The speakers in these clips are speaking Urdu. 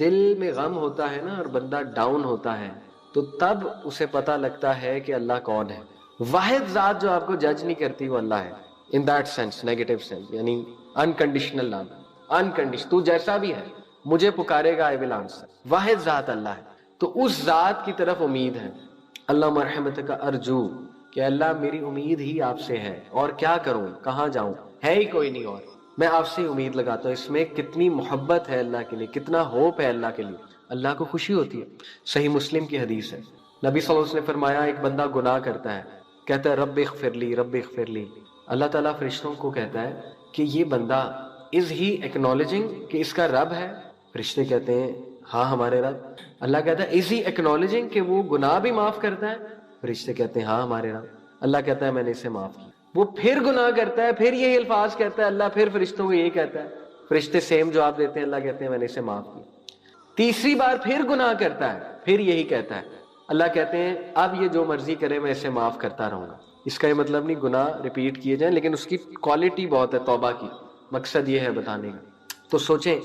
دل میں غم ہوتا ہے نا اور بندہ ڈاؤن ہوتا ہے تو تب اسے پتہ لگتا ہے کہ اللہ کون ہے. واحد ذات جو آپ کو جج نہیں کرتی وہ اللہ ہے. In that sense, negative sense, یعنی انکنڈیشنل لو، انکنڈیشن، تو جیسا بھی ہے مجھے پکارے گا، آئی ول آنسر. واحد ذات اللہ ہے. تو اس ذات کی طرف امید ہے. اللہ مرحمت کا ارجو، کہ اللہ میری امید ہی آپ سے ہے، اور کیا کروں، کہاں جاؤں، ہے ہی کوئی نہیں اور میں آپ سے امید لگاتا ہوں. اس میں کتنی محبت ہے اللہ کے لیے، کتنا ہوپ ہے اللہ کے لیے. اللہ کو خوشی ہوتی ہے. صحیح مسلم کی حدیث ہے، نبی صلی اللہ علیہ وسلم نے فرمایا ایک بندہ گناہ کرتا ہے، کہتا ہے رب اغفر لی، رب اغفر لی. اللہ تعالیٰ فرشتوں کو کہتا ہے کہ یہ بندہ از ہی ایکنالوجنگ کہ اس کا رب ہے؟ فرشتے کہتے ہیں ہاں ہمارے رب. اللہ کہتا ہے از ہی ایکنالوجنگ کہ وہ گناہ بھی معاف کرتا ہے؟ فرشتے کہتے ہیں ہاں ہمارے رب. اللہ کہتا ہے میں نے اسے معاف کیا. وہ پھر گناہ کرتا ہے، پھر یہی الفاظ کہتا ہے، اللہ پھر فرشتوں کو یہی کہتا ہے، فرشتے سیم جواب دیتے ہیں، اللہ کہتے ہیں میں نے اسے معاف کیا. تیسری بار پھر گناہ کرتا ہے، پھر یہی کہتا ہے، اللہ کہتے ہیں اب یہ جو مرضی کرے میں اسے معاف کرتا رہوں گا. اس کا یہ مطلب نہیں گناہ ریپیٹ کیے جائیں، لیکن اس کی کوالٹی بہت ہے توبہ کی. مقصد یہ ہے بتانے کا. تو سوچیں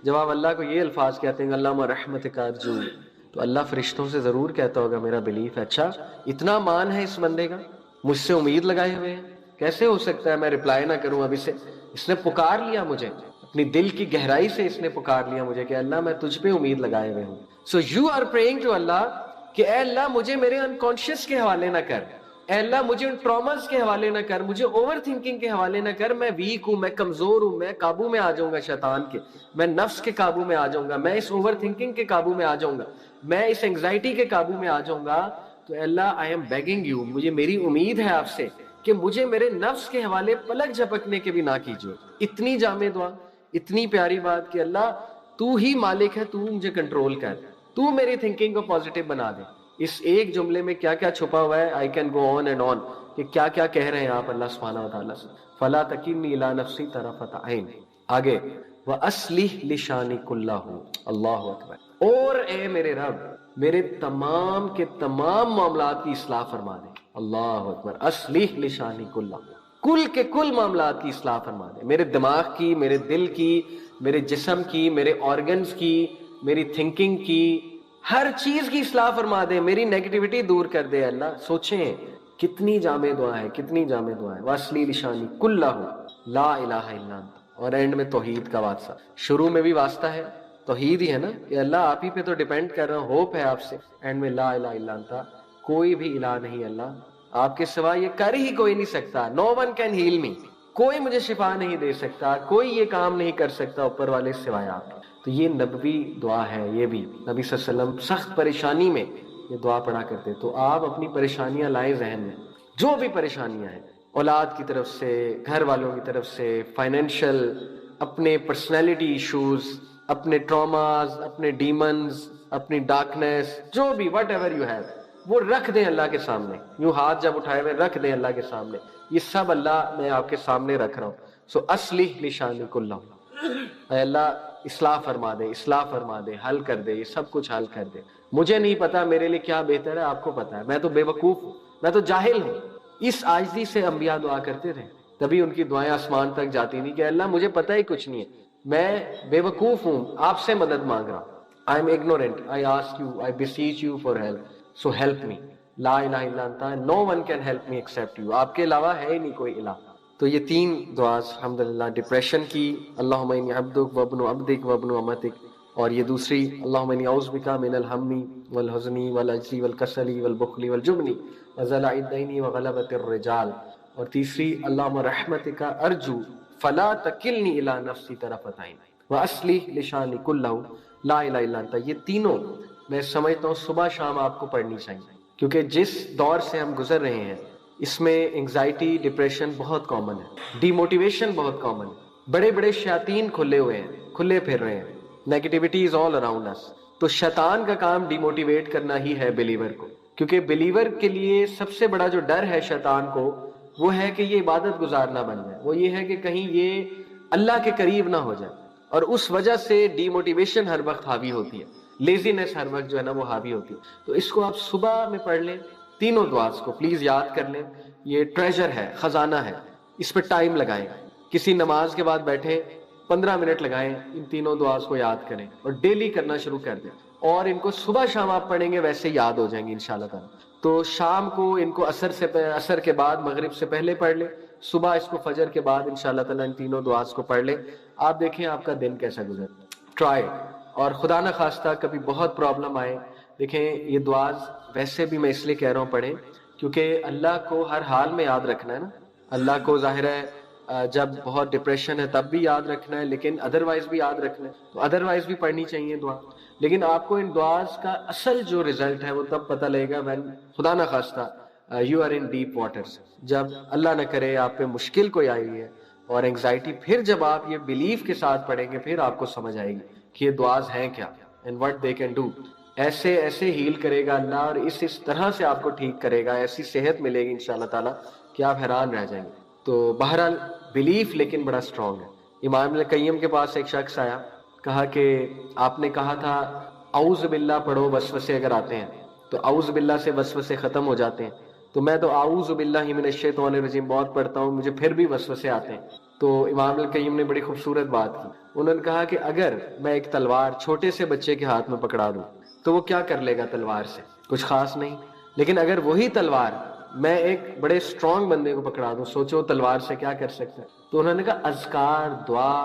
جب آپ اللہ کو یہ الفاظ کہتے ہیں اللہ رحمت کا ارجو، تو اللہ فرشتوں سے ضرور کہتا ہوگا میرا بلیف ہے، اچھا اتنا مان ہے اس بندے کا، مجھ سے امید لگائے ہوئے ہیں، کیسے ہو سکتا ہے میں رپلائی نہ کروں اب اسے. اس نے پکار لیا مجھے، اپنی دل کی گہرائی سے اس نے پکار لیا مجھے کہ اللہ میں تجھ پہ امید لگائے ہوئے ہوں. So you are praying to Allah کہ اے اللہ مجھے میرے انکانشیس کے حوالے نہ کر، اے اللہ مجھے ان ٹراماز کے حوالے نہ کر، مجھے اوور تھنکنگ کے حوالے نہ کر. میں ویک ہوں، میں کمزور ہوں، میں قابو میں آ جاؤں گا شیطان کے، میں نفس کے قابو میں آ جاؤں گا، میں اس اوور تھنکنگ کے قابو میں آ جاؤں گا، میں اس انگزائٹی کے قابو میں آ جاؤں گا. تو اے اللہ آئی ایم بیگنگ یو، مجھے میری امید ہے آپ سے کہ مجھے میرے نفس کے حوالے پلک جھپکنے کے بھی نہ کیجیے. اتنی جامع دعا، اتنی پیاری بات کہ اللہ تو ہی مالک ہے، تو مجھے کنٹرول کر، تو میری تھنکنگ کو پازیٹیو بنا دے. اس ایک جملے میں کیا کیا چھپا ہوا ہے، I can go on and on, کہ کیا کیا کہہ رہے ہیں آپ اللہ سبحانہ و تعالیٰ سے. فلا تکلنی الی نفسی طرفۃ عین. آگے وَأَصْلِحْ لِشَانِي كُلَّهُ، اللہ اکبر. اور اے میرے رب میرے تمام کے تمام معاملات کی اصلاح فرما دے. اللہ اکبر. اصلح لشانی کلہ، کل کے کل معاملات کی اصلاح فرما دے. میرے دماغ کی، میرے دل کی، میرے جسم کی، میرے آرگنز کی، میری تھنکنگ کی، ہر چیز کی اصلاح فرما دے. میری نیگیٹیوٹی دور کر دے اللہ. سوچیں کتنی جامع دعا ہے، کتنی جامع دعا ہے. وَأَصْلِحْ لِشَانِي كُلَّهُ لَا إِلَٰهَ إِلَّا أَنتَ. اور اینڈ میں توحید کا واسطہ، شروع میں بھی واسطہ ہے توحید ہی ہے نا کہ اللہ آپ ہی پہ تو ڈیپینڈ کر رہا ہوں، ہوپ ہے آپ سے. اینڈ میں لا الہ الا انت، کوئی بھی الہ نہیں اللہ آپ کے سوا، یہ کر ہی کوئی نہیں سکتا. نو ون کین ہیل می، کوئی مجھے شفا نہیں دے سکتا، کوئی یہ کام نہیں کر سکتا اوپر والے سوائے آپ کے. تو یہ نبوی دعا ہے. یہ بھی نبی صلی اللہ علیہ وسلم سخت پریشانی میں یہ دعا پڑھا کرتے. تو آپ اپنی پریشانیاں لائیں ذہن میں، جو بھی پریشانیاں ہیں، اولاد کی طرف سے، گھر والوں کی طرف سے، فائنینشیل، اپنے پرسنالٹی ایشوز، اپنے ٹراماز، اپنے ڈیمنز، اپنی ڈارکنیس، جو بھی وٹ ایور یو ہیو، وہ رکھ دیں اللہ کے سامنے. یوں ہاتھ جب اٹھائے ہوئے رکھ دیں اللہ کے سامنے. یہ سب اللہ میں آپ کے سامنے رکھ رہا ہوں. سو اصلح لشانی کلہ، اے اللہ اصلاح فرما دے، اصلاح فرما دے، حل کر دے، یہ سب کچھ حل کر دے. مجھے نہیں پتا میرے لیے کیا بہتر ہے، آپ کو پتا ہے. میں تو بے وقوف ہوں، میں تو جاہل ہوں. اس عاجزی سے انبیاء دعا کرتے رہے، تبھی ان کی دعائیں آسمان تک جاتی نہیں کہ اللہ مجھے پتہ ہی کچھ نہیں ہے، میں بے وقوف ہوں، آپ سے مدد مانگ رہا ہوں. I am ignorant, I ask you, I beseech you for help, so help me. لا الہ الا انت، no one can help me except you. آپ کے علاوہ ہے ہی نہیں کوئی الہ. تو یہ تین دعاز الحمدللہ. ڈپریشن کی اللہم انی عبدک وابن عبدک وابن امتک، اور یہ دوسری اللہم انی اعوذ بک من الہم والحزن والعجز والکسل والبخل والجبن وضلع الدین وغلبۃ الرجال، اور تیسری اللہم رحمتک ارجو فلا تکلنی الی نفسی طرفۃ عین واصلح لشانی کلہ لا الہ الا انت. یہ تینوں میں سمجھتا ہوں صبح شام آپ کو پڑھنی چاہیے، کیونکہ جس دور سے ہم گزر رہے ہیں اس میں انگزائٹی، ڈپریشن بہت کامن ہے، ڈی موٹیویشن بہت کامن ہے. بڑے بڑے شیاطین کھلے ہوئے ہیں، کھلے پھر رہے ہیں. نیگیٹیوٹی از آل اراؤنڈ اس. تو شیطان کا کام ڈی موٹیویٹ کرنا ہی ہے بلیور کو، کیونکہ بلیور کے لیے سب سے بڑا جو ڈر ہے شیطان کو وہ ہے کہ یہ عبادت گزار نہ بن جائے، وہ یہ ہے کہ کہیں یہ اللہ کے قریب نہ ہو جائے. اور اس وجہ سے ڈی موٹیویشن ہر وقت حاوی ہوتی ہے، لیزینس ہر وقت جو ہے نا وہ حاوی ہوتی ہے. تو اس کو آپ صبح میں پڑھ لیں، تینوں دعاز کو پلیز یاد کر لیں. یہ ٹریجر ہے، خزانہ ہے، اس پہ ٹائم لگائیں. کسی نماز کے بعد بیٹھیں، 15 منٹ لگائیں ان تینوں دعاز کو یاد کریں اور ڈیلی کرنا شروع کر دیں, اور ان کو صبح شام آپ پڑھیں گے ویسے یاد ہو جائیں گے انشاءاللہ تعالی. تو شام کو ان کو عصر کے بعد مغرب سے پہلے پڑھ لیں, صبح اس کو فجر کے بعد انشاءاللہ تعالی ان تینوں دعاز کو پڑھ لیں. آپ دیکھیں آپ کا دن کیسا گزر. ٹرائی. اور خدا نہ خواستہ کبھی بہت پرابلم آئے, دیکھیں یہ دعاز ویسے بھی میں اس لیے کہہ رہا ہوں پڑھیں کیونکہ اللہ کو ہر حال میں یاد رکھنا ہے نا. اللہ کو ظاہر ہے جب بہت ڈپریشن ہے تب بھی یاد رکھنا ہے, لیکن ادروائز بھی یاد رکھنا ہے, تو ادروائز بھی پڑھنی چاہیے دعا. لیکن آپ کو ان دعاز کا اصل جو رزلٹ ہے وہ تب پتہ لگے گا when خدا نہ خواستہ you are in deep waters, جب اللہ نہ کرے آپ پہ مشکل کوئی آئی ہے اور انگزائٹی. پھر جب آپ یہ بیلیف کے ساتھ پڑھیں گے پھر آپ کو سمجھ آئے گی کہ یہ دعاز ہیں کیا and what they can do. ایسے ہیل کرے گا اللہ, اور اس طرح سے آپ کو ٹھیک کرے گا, ایسی صحت ملے گی انشاءاللہ تعالی کہ آپ حیران رہ جائیں گے. تو بہرحال بیلیف لیکن بڑا اسٹرانگ ہے. امام ابن قیم کے پاس ایک شخص آیا, کہا کہ آپ نے کہا تھا اعوذ باللہ پڑھو وسوسے اگر آتے ہیں, تو اعوذ باللہ سے وسوسے ختم ہو جاتے ہیں, تو میں تو اعوذ باللہ من الشیطان الرجیم بہت پڑھتا ہوں, مجھے پھر بھی وسوسے آتے ہیں. تو امام ابن قیم نے بڑی خوبصورت بات کی. انہوں نے کہا کہ اگر میں ایک تلوار چھوٹے سے بچے کے ہاتھ میں پکڑا دوں تو وہ کیا کر لے گا تلوار سے؟ کچھ خاص نہیں. لیکن اگر وہی تلوار میں ایک بڑے اسٹرانگ بندے کو پکڑا دوں, سوچو تلوار سے کیا کر سکتا ہے. تو انہوں نے کہا اذکار, دعا,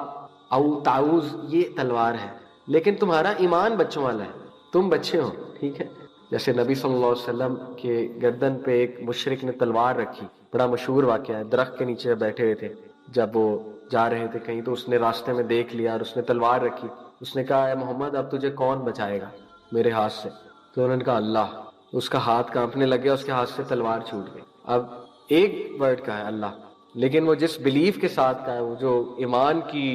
او تعوذ یہ تلوار ہے, لیکن تمہارا ایمان بچوں والا ہے, تم بچے ہو, ٹھیک ہے. جیسے نبی صلی اللہ علیہ وسلم کے گردن پہ ایک مشرک نے تلوار رکھی, بڑا مشہور واقعہ ہے. درخت کے نیچے بیٹھے ہوئے تھے, جب وہ جا رہے تھے کہیں تو اس نے راستے میں دیکھ لیا اور اس نے تلوار رکھی. اس نے کہا اے محمد اب تجھے کون بچائے گا میرے ہاتھ سے؟ تو انہوں نے کہا اللہ. اس کا ہاتھ کانپنے لگ گیا, اس کے ہاتھ سے تلوار چھوٹ گئی. اب ایک ورڈ کا ہے اللہ, لیکن وہ جس بلیف کے ساتھ کا ہے, وہ جو ایمان کی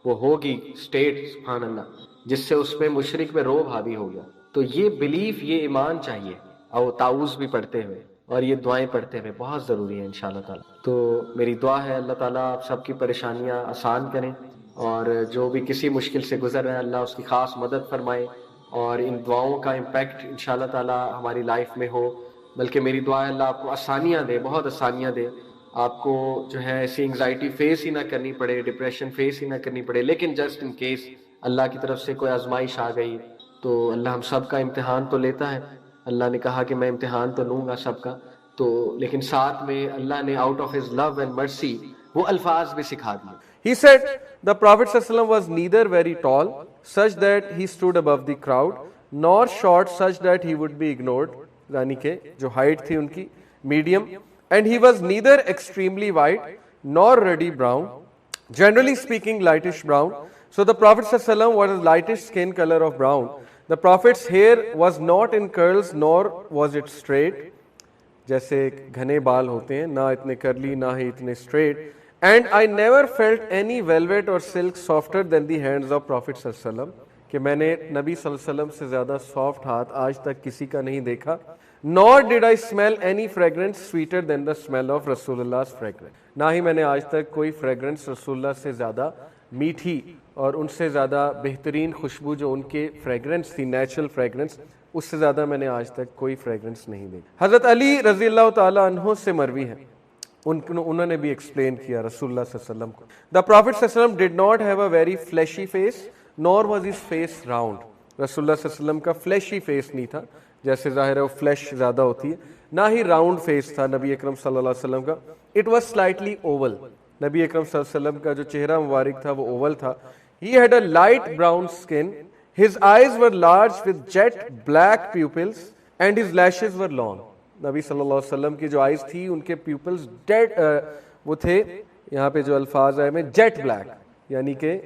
وہ ہوگی سٹیٹ, سبحان اللہ, جس سے اس پہ مشرک پہ روب حاوی ہو گیا. تو یہ بلیف, یہ ایمان چاہیے, اور تعوذ بھی پڑھتے ہوئے اور یہ دعائیں پڑھتے ہوئے بہت ضروری ہے انشاءاللہ تعالی. تو میری دعا ہے اللہ تعالیٰ آپ سب کی پریشانیاں آسان کریں, اور جو بھی کسی مشکل سے گزر رہا ہے اللہ اس کی خاص مدد فرمائے, اور ان دعاؤں کا امپیکٹ انشاءاللہ تعالیٰ ہماری لائف میں ہو. بلکہ میری دعا ہے اللہ آپ کو آسانیاں دے, بہت آسانیاں دے, آپ کو جو ہے ایسی انگزائٹی فیس ہی نہ کرنی پڑے, ڈپریشن فیس ہی نہ کرنی پڑے. لیکن جسٹ ان کیس اللہ کی طرف سے کوئی آزمائش آ گئی تو اللہ ہم سب کا امتحان تو لیتا ہے, اللہ نے کہا کہ میں امتحان تو لوں گا سب کا, تو لیکن ساتھ میں اللہ نے out of his love and mercy وہ الفاظ بھی سکھا دیے. He said the Prophet ﷺ was neither very tall such that he stood above the crowd, nor short such that he would be ignored, یعنی کہ جو ہائٹ تھی ان کی medium, and he was neither extremely white nor ruddy brown, generally speaking lightish brown. So the Prophet ﷺ was a lightish skin color of brown. The Prophet's hair was not in curls nor was it straight, جیسے گھنے بال ہوتے ہیں, نہ اتنے کرلی نہ ہی اتنے straight. And I never felt any velvet or silk softer than the hands of Prophet صلی اللہ علیہ وسلم, کہ میں نے نبی صلی اللہ علیہ وسلم سے زیادہ سافٹ ہاتھ آج تک کسی کا نہیں دیکھا. Nor did I smell any fragrance sweeter than the smell of رسول اللہ fragrance. نہ ہی میں نے آج تک کوئی fragrance رسول اللہ سے زیادہ میٹھی اور ان سے زیادہ بہترین خوشبو جو ان کے fragrance تھی, نیچرل fragrance, اس سے زیادہ میں نے آج تک کوئی fragrance نہیں دیکھی. حضرت علی رضی اللہ تعالیٰ عنہ سے مروی ہے, انہوں نے بھی ایکسپلین کیا رسول اللہ صلی اللہ علیہ وسلم کو. The Prophet صلی اللہ علیہ وسلم did not have a very fleshy face, nor was his face round. رسول اللہ صلی اللہ علیہ وسلم کا فلیشی فیس نہیں تھا, جیسے ظاہر ہے وہ فلیش زیادہ ہوتی ہے, نہ ہی راؤنڈ فیس تھا نبی اکرم صلی اللہ علیہ وسلم کا. It was slightly oval. نبی اکرم صلی اللہ علیہ وسلم کا جو چہرہ مبارک تھا وہ اوول تھا. He had a light brown skin. His eyes were large with jet black pupils and his lashes were long. نبی صلی اللہ علیہ وسلم کی جو آئیز تھی ان کے پیپلز ڈیڈ وہ تھے, یہاں پہ جو الفاظ آئے میں جیٹ بلیک, یعنی کہ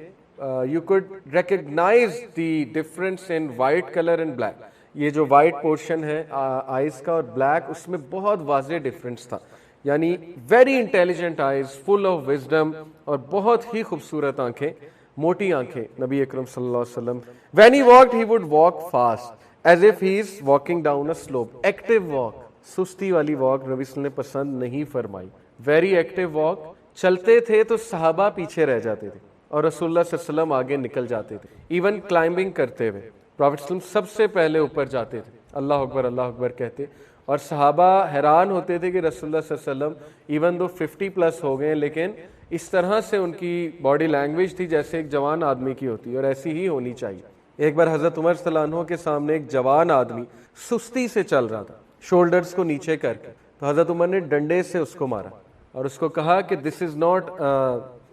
you could recognize the difference in white color and black. یہ جو وائٹ پورشن ہے آئیز کا اور بلیک, اس میں بہت واضح ڈفرینس تھا. یعنی very intelligent eyes, full of wisdom, اور بہت ہی خوبصورت آنکھیں, موٹی آنکھیں نبی اکرم صلی اللہ علیہ وسلم. When he walked he would walk fast as if he is walking down a slope. Active walk, سستی والی واک نبی صلی اللہ علیہ وسلم نے پسند نہیں فرمائی. ویری ایکٹیو واک, چلتے تھے تو صحابہ پیچھے رہ جاتے تھے اور رسول اللہ صلی اللہ علیہ وسلم آگے نکل جاتے تھے. ایون کلائمبنگ کرتے ہوئے پروفیٹ صلی اللہ علیہ وسلم سب سے پہلے اوپر جاتے تھے, اللہ اکبر کہتے, اور صحابہ حیران ہوتے تھے کہ رسول اللہ صلی اللہ علیہ وسلم ایون دو 50 پلس ہو گئے لیکن اس طرح سے ان کی باڈی لینگویج تھی جیسے ایک جوان آدمی کی ہوتی ہے، اور ایسی ہی ہونی چاہیے. ایک بار حضرت عمر صلی اللہ عنہ کے سامنے ایک جوان آدمی سستی سے چل رہا تھا، شولڈرز کو نیچے کر کے، تو حضرت عمر نے ڈنڈے سے اس کو مارا اور اس کو کہا کہ this is not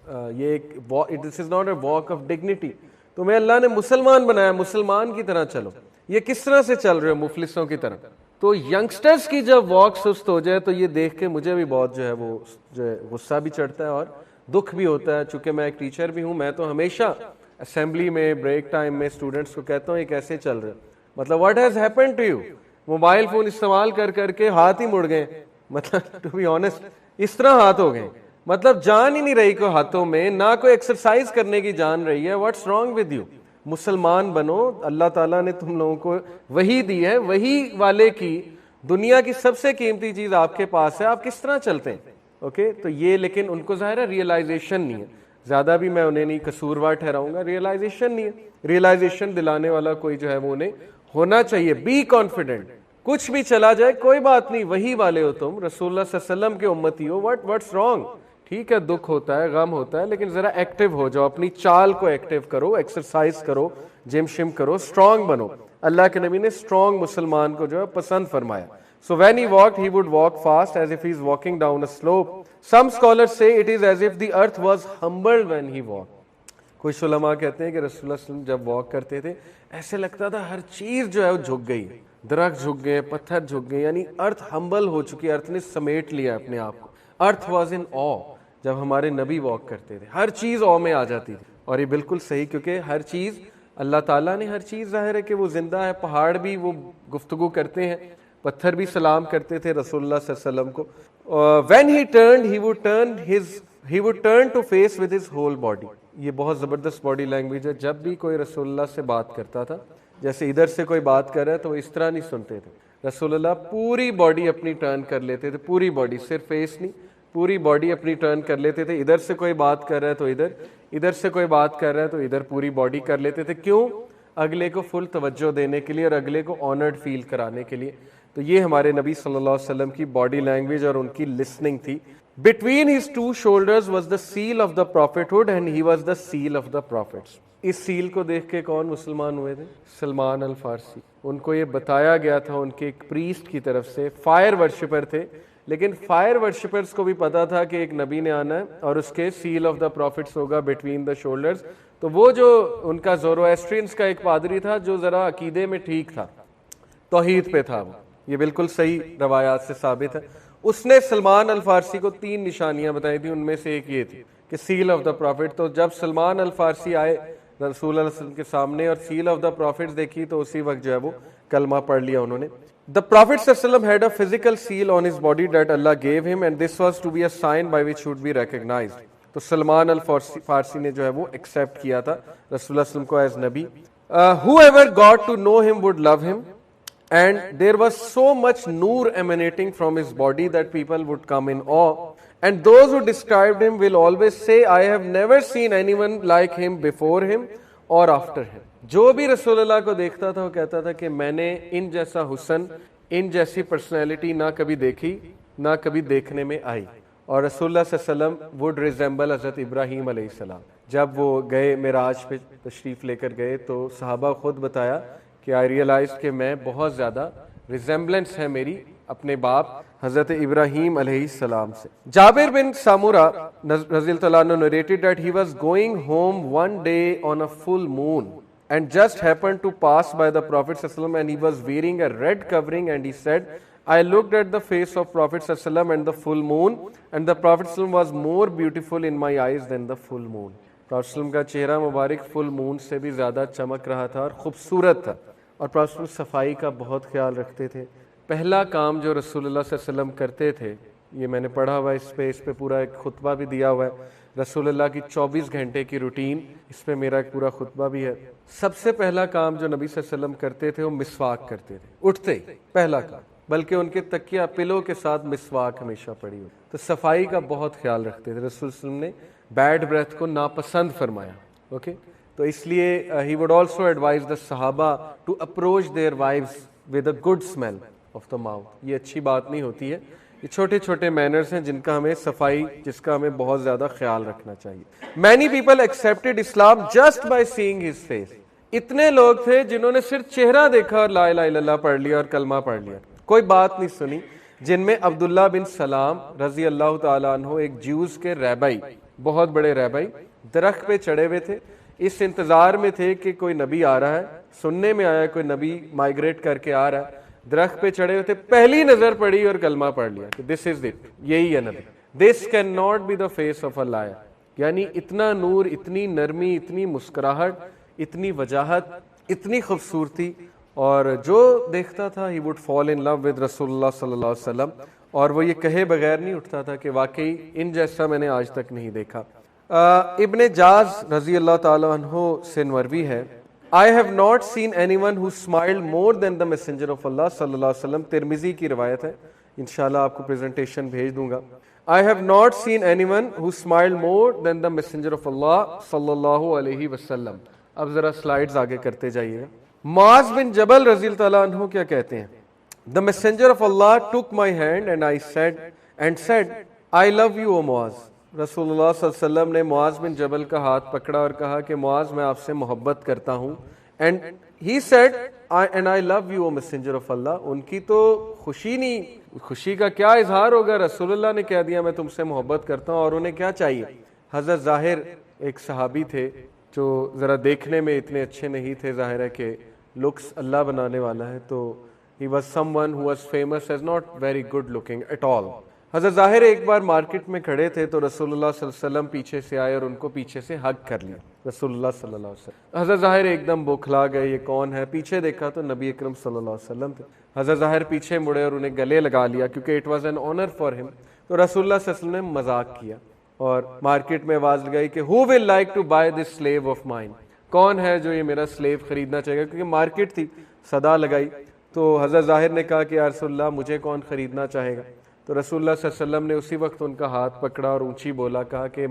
a walk of dignity, تمہیں اللہ نے مسلمان بنایا، مسلمان کی طرح چلو. یہ کس طرح سے چل رہے ہو مفلسوں کی طرح. تو ینگسٹرز کی جب واک سست ہو جائے تو یہ دیکھ کے مجھے بھی بہت جو ہے وہ جو ہے غصہ بھی چڑھتا ہے اور دکھ بھی ہوتا ہے. چونکہ میں ایک ٹیچر بھی ہوں، میں تو ہمیشہ اسمبلی میں بریک ٹائم میں اسٹوڈنٹس کو کہتا ہوں یہ کیسے چل رہے، مطلب what has happen to you. Mobile phone استعمال کر کر کے ہاتھ ہی مڑ گئے، مطلب ٹو بی آنیسٹ اس طرح ہاتھ ہو گئے، مطلب جان ہی نہیں رہی کوئی ہاتھوں میں، نہ کوئی ایکسرسائز کرنے کی جان رہی ہے. What's wrong with you. مسلمان بنو، اللہ تعالیٰ نے تم لوگوں کو وہی دی ہے، وہی والے کی دنیا کی سب سے قیمتی چیز آپ کے پاس ہے، آپ کس طرح چلتے ہیں. اوکے تو یہ لیکن ان کو ظاہر ہے ریئلائزیشن نہیں ہے. زیادہ بھی میں انہیں نہیں قصوروار ٹھہراؤں گا، ریئلائزیشن نہیں ہے. ریئلائزیشن دلانے والا کوئی جو ہے وہ انہیں ہونا چاہیے. بی کانفیڈنٹ، کچھ بھی چلا جائے کوئی بات نہیں، وہی والے ہو تم، رسول اللہ صلی اللہ علیہ وسلم کے امتی ہو. What's wrong. ٹھیک ہے دکھ ہوتا ہے، غم ہوتا ہے، لیکن ذرا ایکٹیو ہو جاؤ، اپنی چال کو ایکٹیو کرو، ایکسرسائز کرو، جم شم کرو، اسٹرانگ بنو. اللہ کے نبی نے اسٹرانگ مسلمان کو جو ہے پسند فرمایا. So when he walked, he would walk fast as if he is walking down a slope. Some scholars say it is as if the earth was humbled when he walked. کچھ علماء کہتے ہیں کہ رسول اللہ صلی اللہ علیہ وسلم جب واک کرتے تھے ایسے لگتا تھا ہر چیز جو ہے وہ جھک گئی، درخت جھک گئے، پتھر جھک گئے، یعنی ارتھ ہمبل ہو چکی، ارتھ نے سمیٹ لیا اپنے آپ کو. ارتھ واز ان آ. جب ہمارے نبی واک کرتے تھے ہر چیز آ میں آ جاتی تھی. اور یہ بالکل صحیح، کیونکہ ہر چیز اللہ تعالیٰ نے، ہر چیز ظاہر ہے کہ وہ زندہ ہے. پہاڑ بھی وہ گفتگو کرتے ہیں، پتھر بھی سلام کرتے تھے رسول اللہ صلی اللہ علیہ وسلم کو. when he turned he would turn to face with his whole body. یہ بہت زبردست باڈی لینگویج ہے. جب بھی کوئی رسول اللہ سے بات کرتا تھا، جیسے ادھر سے کوئی بات کر رہا ہے تو وہ اس طرح نہیں سنتے تھے. رسول اللہ پوری باڈی اپنی ٹرن کر لیتے تھے، پوری باڈی، صرف فیس نہیں، پوری باڈی اپنی ٹرن کر لیتے تھے. ادھر سے کوئی بات کر رہا ہے تو ادھر، ادھر سے کوئی بات کر رہا ہے تو ادھر، پوری باڈی کر لیتے تھے. کیوں؟ اگلے کو فل توجہ دینے کے لیے اور اگلے کو آنرڈ فیل کرانے کے لیے. تو یہ ہمارے نبی صلی اللہ علیہ وسلم کی باڈی لینگویج اور ان کی لسننگ تھی. Between his two shoulders was the seal of the prophethood and he was the seal of the prophets. اس سیل کو دیکھ کے کون مسلمان ہوئے تھے؟ سلمان الفارسی. ان کو یہ بتایا گیا تھا ان کے ایک پریسٹ کی طرف سے. فائر ورشپر تھے، لیکن فائر ورشپرز کو بھی پتا تھا کہ ایک نبی نے آنا ہے اور اس کے سیل آف دا پروفٹس ہوگا بٹوین دا شولڈرز. تو وہ جو ان کا زورواسٹرینز کا ایک پادری تھا جو ذرا عقیدے میں ٹھیک تھا، توحید پہ تھا، وہ یہ بالکل صحیح روایات سے ثابت ہے. اس نے سلمان الفارسی کو 3 نشانیاں بتائی تھی، ان میں سے ایک یہ تھی کہ سیل آف دا پروفٹ. تو جب سلمان الفارسی آئے رسول اللہ صلی اللہ علیہ وسلم کے سامنے اور سیل آف دا پروفٹس دیکھی تو اسی وقت جو ہے وہ کلمہ پڑھ لیا انہوں نے. The Prophet صلی اللہ علیہ وسلم had a physical seal on his body that Allah gave him and this was to be a sign by which he would be recognized. تو سلمان الفارسی نے جو ہے وہ ایکسیپٹ کیا تھا رسول اللہ صلی اللہ علیہ وسلم کو ایز نبی. Whoever got to know him would love him and there was so much noor emanating from his body that people would come in awe and those who described him will always say I have never seen anyone like him before him or after him. جو بھی رسول اللہ کو دیکھتا تھا وہ کہتا تھا کہ میں نے ان جیسا حسن، ان جیسی پرسنالٹی نہ کبھی دیکھی، نہ کبھی دیکھنے میں آئی. اور رسول اللہ صلی اللہ علیہ وسلم would resemble حضرت ابراہیم علیہ السلام. جب وہ گئے معراج پہ تشریف لے کر گئے تو صحابہ خود بتایا کہ I realized کہ میں بہت زیادہ ریزمبلنس ہے میری اپنے باپ حضرت ابراہیم علیہ السلام سے. جابر بن سامورہ رضی اللہ عنہ narrated that he was going home one day on a full moon and just happened to pass by the Prophet ﷺ and he was wearing a red covering and he said, I looked at the face of Prophet ﷺ and the full moon and the Prophet ﷺ was more beautiful in my eyes than the full moon. Prophet ﷺ کا چہرہ مبارک فل مون سے بھی زیادہ چمک رہا تھا اور خوبصورت تھا. اور Prophet ﷺ صفائی کا بہت خیال رکھتے تھے. پہلا کام جو رسول اللہ صلی اللہ علیہ وسلم کرتے تھے، یہ میں نے پڑھا ہوا ہے، اس پہ پورا ایک خطبہ بھی دیا ہوا ہے، رسول اللہ کی 24 گھنٹے کی روٹین، اس پہ میرا ایک پورا خطبہ بھی ہے. سب سے پہلا کام جو نبی صلی اللہ علیہ وسلم کرتے تھے وہ مسواک کرتے تھے، اٹھتے ہی پہلا کام، بلکہ ان کے تکیہ پلو کے ساتھ مسواک ہمیشہ پڑی ہوئی. تو صفائی کا بہت خیال رکھتے تھے. رسول اللہ علیہ وسلم نے بیڈ بریتھ کو ناپسند فرمایا. اوکے تو اس لیے he would also advise the Sahaba to approach their wives with a good smile of the mouth. یہ اچھی بات نہیں ہوتی ہے یہ چھوٹے چھوٹے مینرز ہیں جن کا ہمیں صفائی، جس کا ہمیں بہت زیادہ خیال رکھنا چاہیے. Many people accepted Islam just by seeing his face. اتنے لوگ تھے جنہوں نے صرف چہرہ دیکھا اور لا الہ الا اللہ پڑھ لیا اور کلمہ پڑھ لیا، کوئی بات نہیں سنی. جن میں عبداللہ بن سلام رضی اللہ تعالیٰ عنہ، ایک جیوز کے ریبائی، بہت بڑے ریبائی، درخت پہ چڑھے ہوئے تھے، اس انتظار میں تھے کہ کوئی نبی آ رہا ہے. سننے میں آیا کوئی نبی مائگریٹ کر کے آ رہا ہے. درخت پہ چڑھے ہوئے تھے، پہلی نظر پڑی اور کلمہ پڑھ لیا کہ دس از اٹ، یہی ہے نبی. This can not be the face of a liar. یعنی اتنا نور، اتنی نرمی، اتنی مسکراہٹ، اتنی وجاہت، اتنی خوبصورتی، اور جو دیکھتا تھا he would fall in love with رسول اللہ صلی اللہ علیہ وسلم، اور وہ یہ کہے بغیر نہیں اٹھتا تھا کہ واقعی ان جیسا میں نے آج تک نہیں دیکھا. ابن جاز رضی اللہ تعالیٰ عنہ سے مروی ہے، I have not seen anyone who smiled more than the messenger of Allah صلی اللہ علیہ وسلم. ترمذی کی روایت ہے، انشاءاللہ آپ کو پریزنٹیشن بھیج دوں گا. I have not seen anyone who smiled more than the messenger of Allah صلی اللہ علیہ وسلم. اب ذرا سلائیڈز آگے کرتے جائیے گا. معاذ بن جبل رضی اللہ تعالیٰ عنہ کیا کہتے ہیں؟ The messenger of Allah took my hand and I said I love you O Muaz. رسول اللہ صلی اللہ علیہ وسلم نے معاذ بن جبل کا ہاتھ پکڑا اور کہا کہ معاذ میں آپ سے محبت کرتا ہوں. And he said and I love you O messenger of Allah. ان کی تو خوشی نہیں، خوشی کا کیا اظہار ہوگا، رسول اللہ نے کہہ دیا میں تم سے محبت کرتا ہوں، اور انہیں کیا چاہیے. حضرت ظاہر ایک صحابی تھے جو ذرا دیکھنے میں اتنے اچھے نہیں تھے، ظاہر ہے کہ لکس اللہ بنانے والا ہے، تو he was someone who was famous as not very good looking at all. حضرت ظاہر ایک بار مارکیٹ میں کھڑے تھے تو رسول اللہ صلی اللہ علیہ وسلم پیچھے سے آئے اور ان کو پیچھے سے ہگ کر لیا. رسول اللہ صلی اللہ علیہ وسلم، حضرت ظاہر ایک دم بوکھلا گئے، یہ کون ہے؟ پیچھے دیکھا تو نبی اکرم صلی اللہ علیہ وسلم تھے. حضرت ظاہر پیچھے مڑے اور انہیں گلے لگا لیا کیونکہ it was an honour for ہم. تو رسول اللہ صلی اللہ علیہ وسلم نے مذاق کیا اور مارکیٹ میں آواز لگائی کہ who will like to buy this slave of mine. کون ہے جو یہ میرا سلیو خریدنا چاہے گا؟ کیونکہ مارکیٹ تھی، صدا لگائی. تو حضرت ظاہر نے کہا کہ یا رسول اللہ مجھے کون خریدنا چاہے گا؟ تو رسول اللہ صلی اللہ علیہ وسلم نے اسی وقت ان کا ہاتھ پکڑا اور اونچی بولا، کہا کہ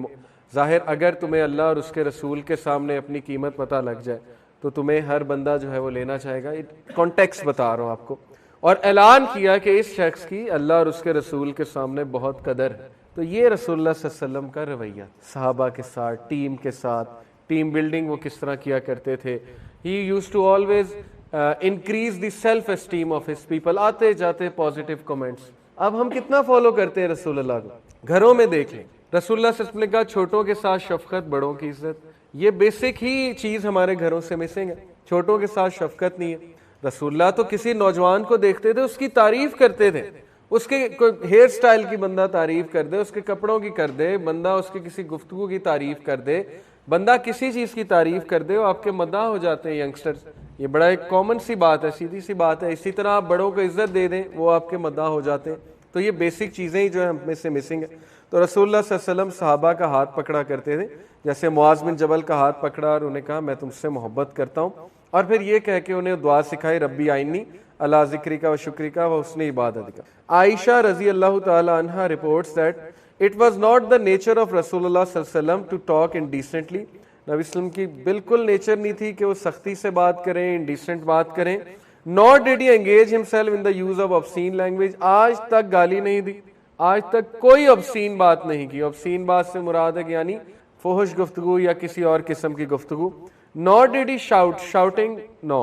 ظاہر اگر تمہیں اللہ اور اس کے رسول کے سامنے اپنی قیمت پتہ لگ جائے تو تمہیں ہر بندہ جو ہے وہ لینا چاہے گا. کانٹیکسٹ بتا رہا ہوں آپ کو. اور اعلان کیا کہ اس شخص کی اللہ اور اس کے رسول کے سامنے بہت قدر ہے. تو یہ رسول اللہ صلی اللہ علیہ وسلم کا رویہ، صحابہ کے ساتھ، ٹیم کے ساتھ، ٹیم بلڈنگ وہ کس طرح کیا کرتے تھے. He used to always increase the self esteem of his people. آتے جاتے پازیٹیو کمنٹس. اب ہم کتنا فالو کرتے ہیں رسول اللہ کو؟ گھروں میں دیکھ لیں، رسول اللہ صلی اللہ علیہ وسلم نے کہا چھوٹوں کے ساتھ شفقت، بڑوں کی عزت. یہ بیسک ہی چیز ہمارے گھروں سے مسنگ ہے. چھوٹوں کے ساتھ شفقت نہیں ہے. رسول اللہ تو کسی نوجوان کو دیکھتے تھے، اس کی تعریف کرتے تھے، اس کے ہیئر سٹائل کی بندہ تعریف کر دے، اس کے کپڑوں کی کر دے بندہ، اس کے کسی گفتگو کی تعریف کر دے بندہ، کسی چیز کی تعریف کر دے، وہ آپ کے مداح ہو جاتے ہیں ینگسٹرز. یہ بڑا ایک کامن سی بات ہے، سیدھی سی بات ہے. اسی طرح آپ بڑوں کو عزت دے دیں، وہ آپ کے مداح ہو جاتے ہیں. تو یہ بیسک چیزیں ہی جو ہیں ہم میں سے مسنگ ہے. تو رسول اللہ صلی اللہ علیہ وسلم صحابہ کا ہاتھ پکڑا کرتے تھے، جیسے معاذ بن جبل کا ہاتھ پکڑا اور انہیں کہا میں تم سے محبت کرتا ہوں، اور پھر یہ کہہ کے انہیں دعا سکھائی ربی آئینی اللہ ذکری کا و شکری کا و حسن عبادت کا. عائشہ رضی اللہ تعالی عنہا reports that it was not the nature of رسول اللہ صلی اللہ علیہ وسلم ٹو ٹاک انڈیسنٹلی. نبی وسلم کی بالکل نیچر نہیں تھی کہ وہ سختی سے بات کریں، انڈیسنٹ بات کریں. nor did he engage himself in the use of obscene language. آج تک گالی نہیں دی، آج تک کوئی obscene بات نہیں کی. obscene بات سے مراد ہے کہ یعنی فحش گفتگو یا کسی اور قسم کی گفتگو. nor did he shouting no.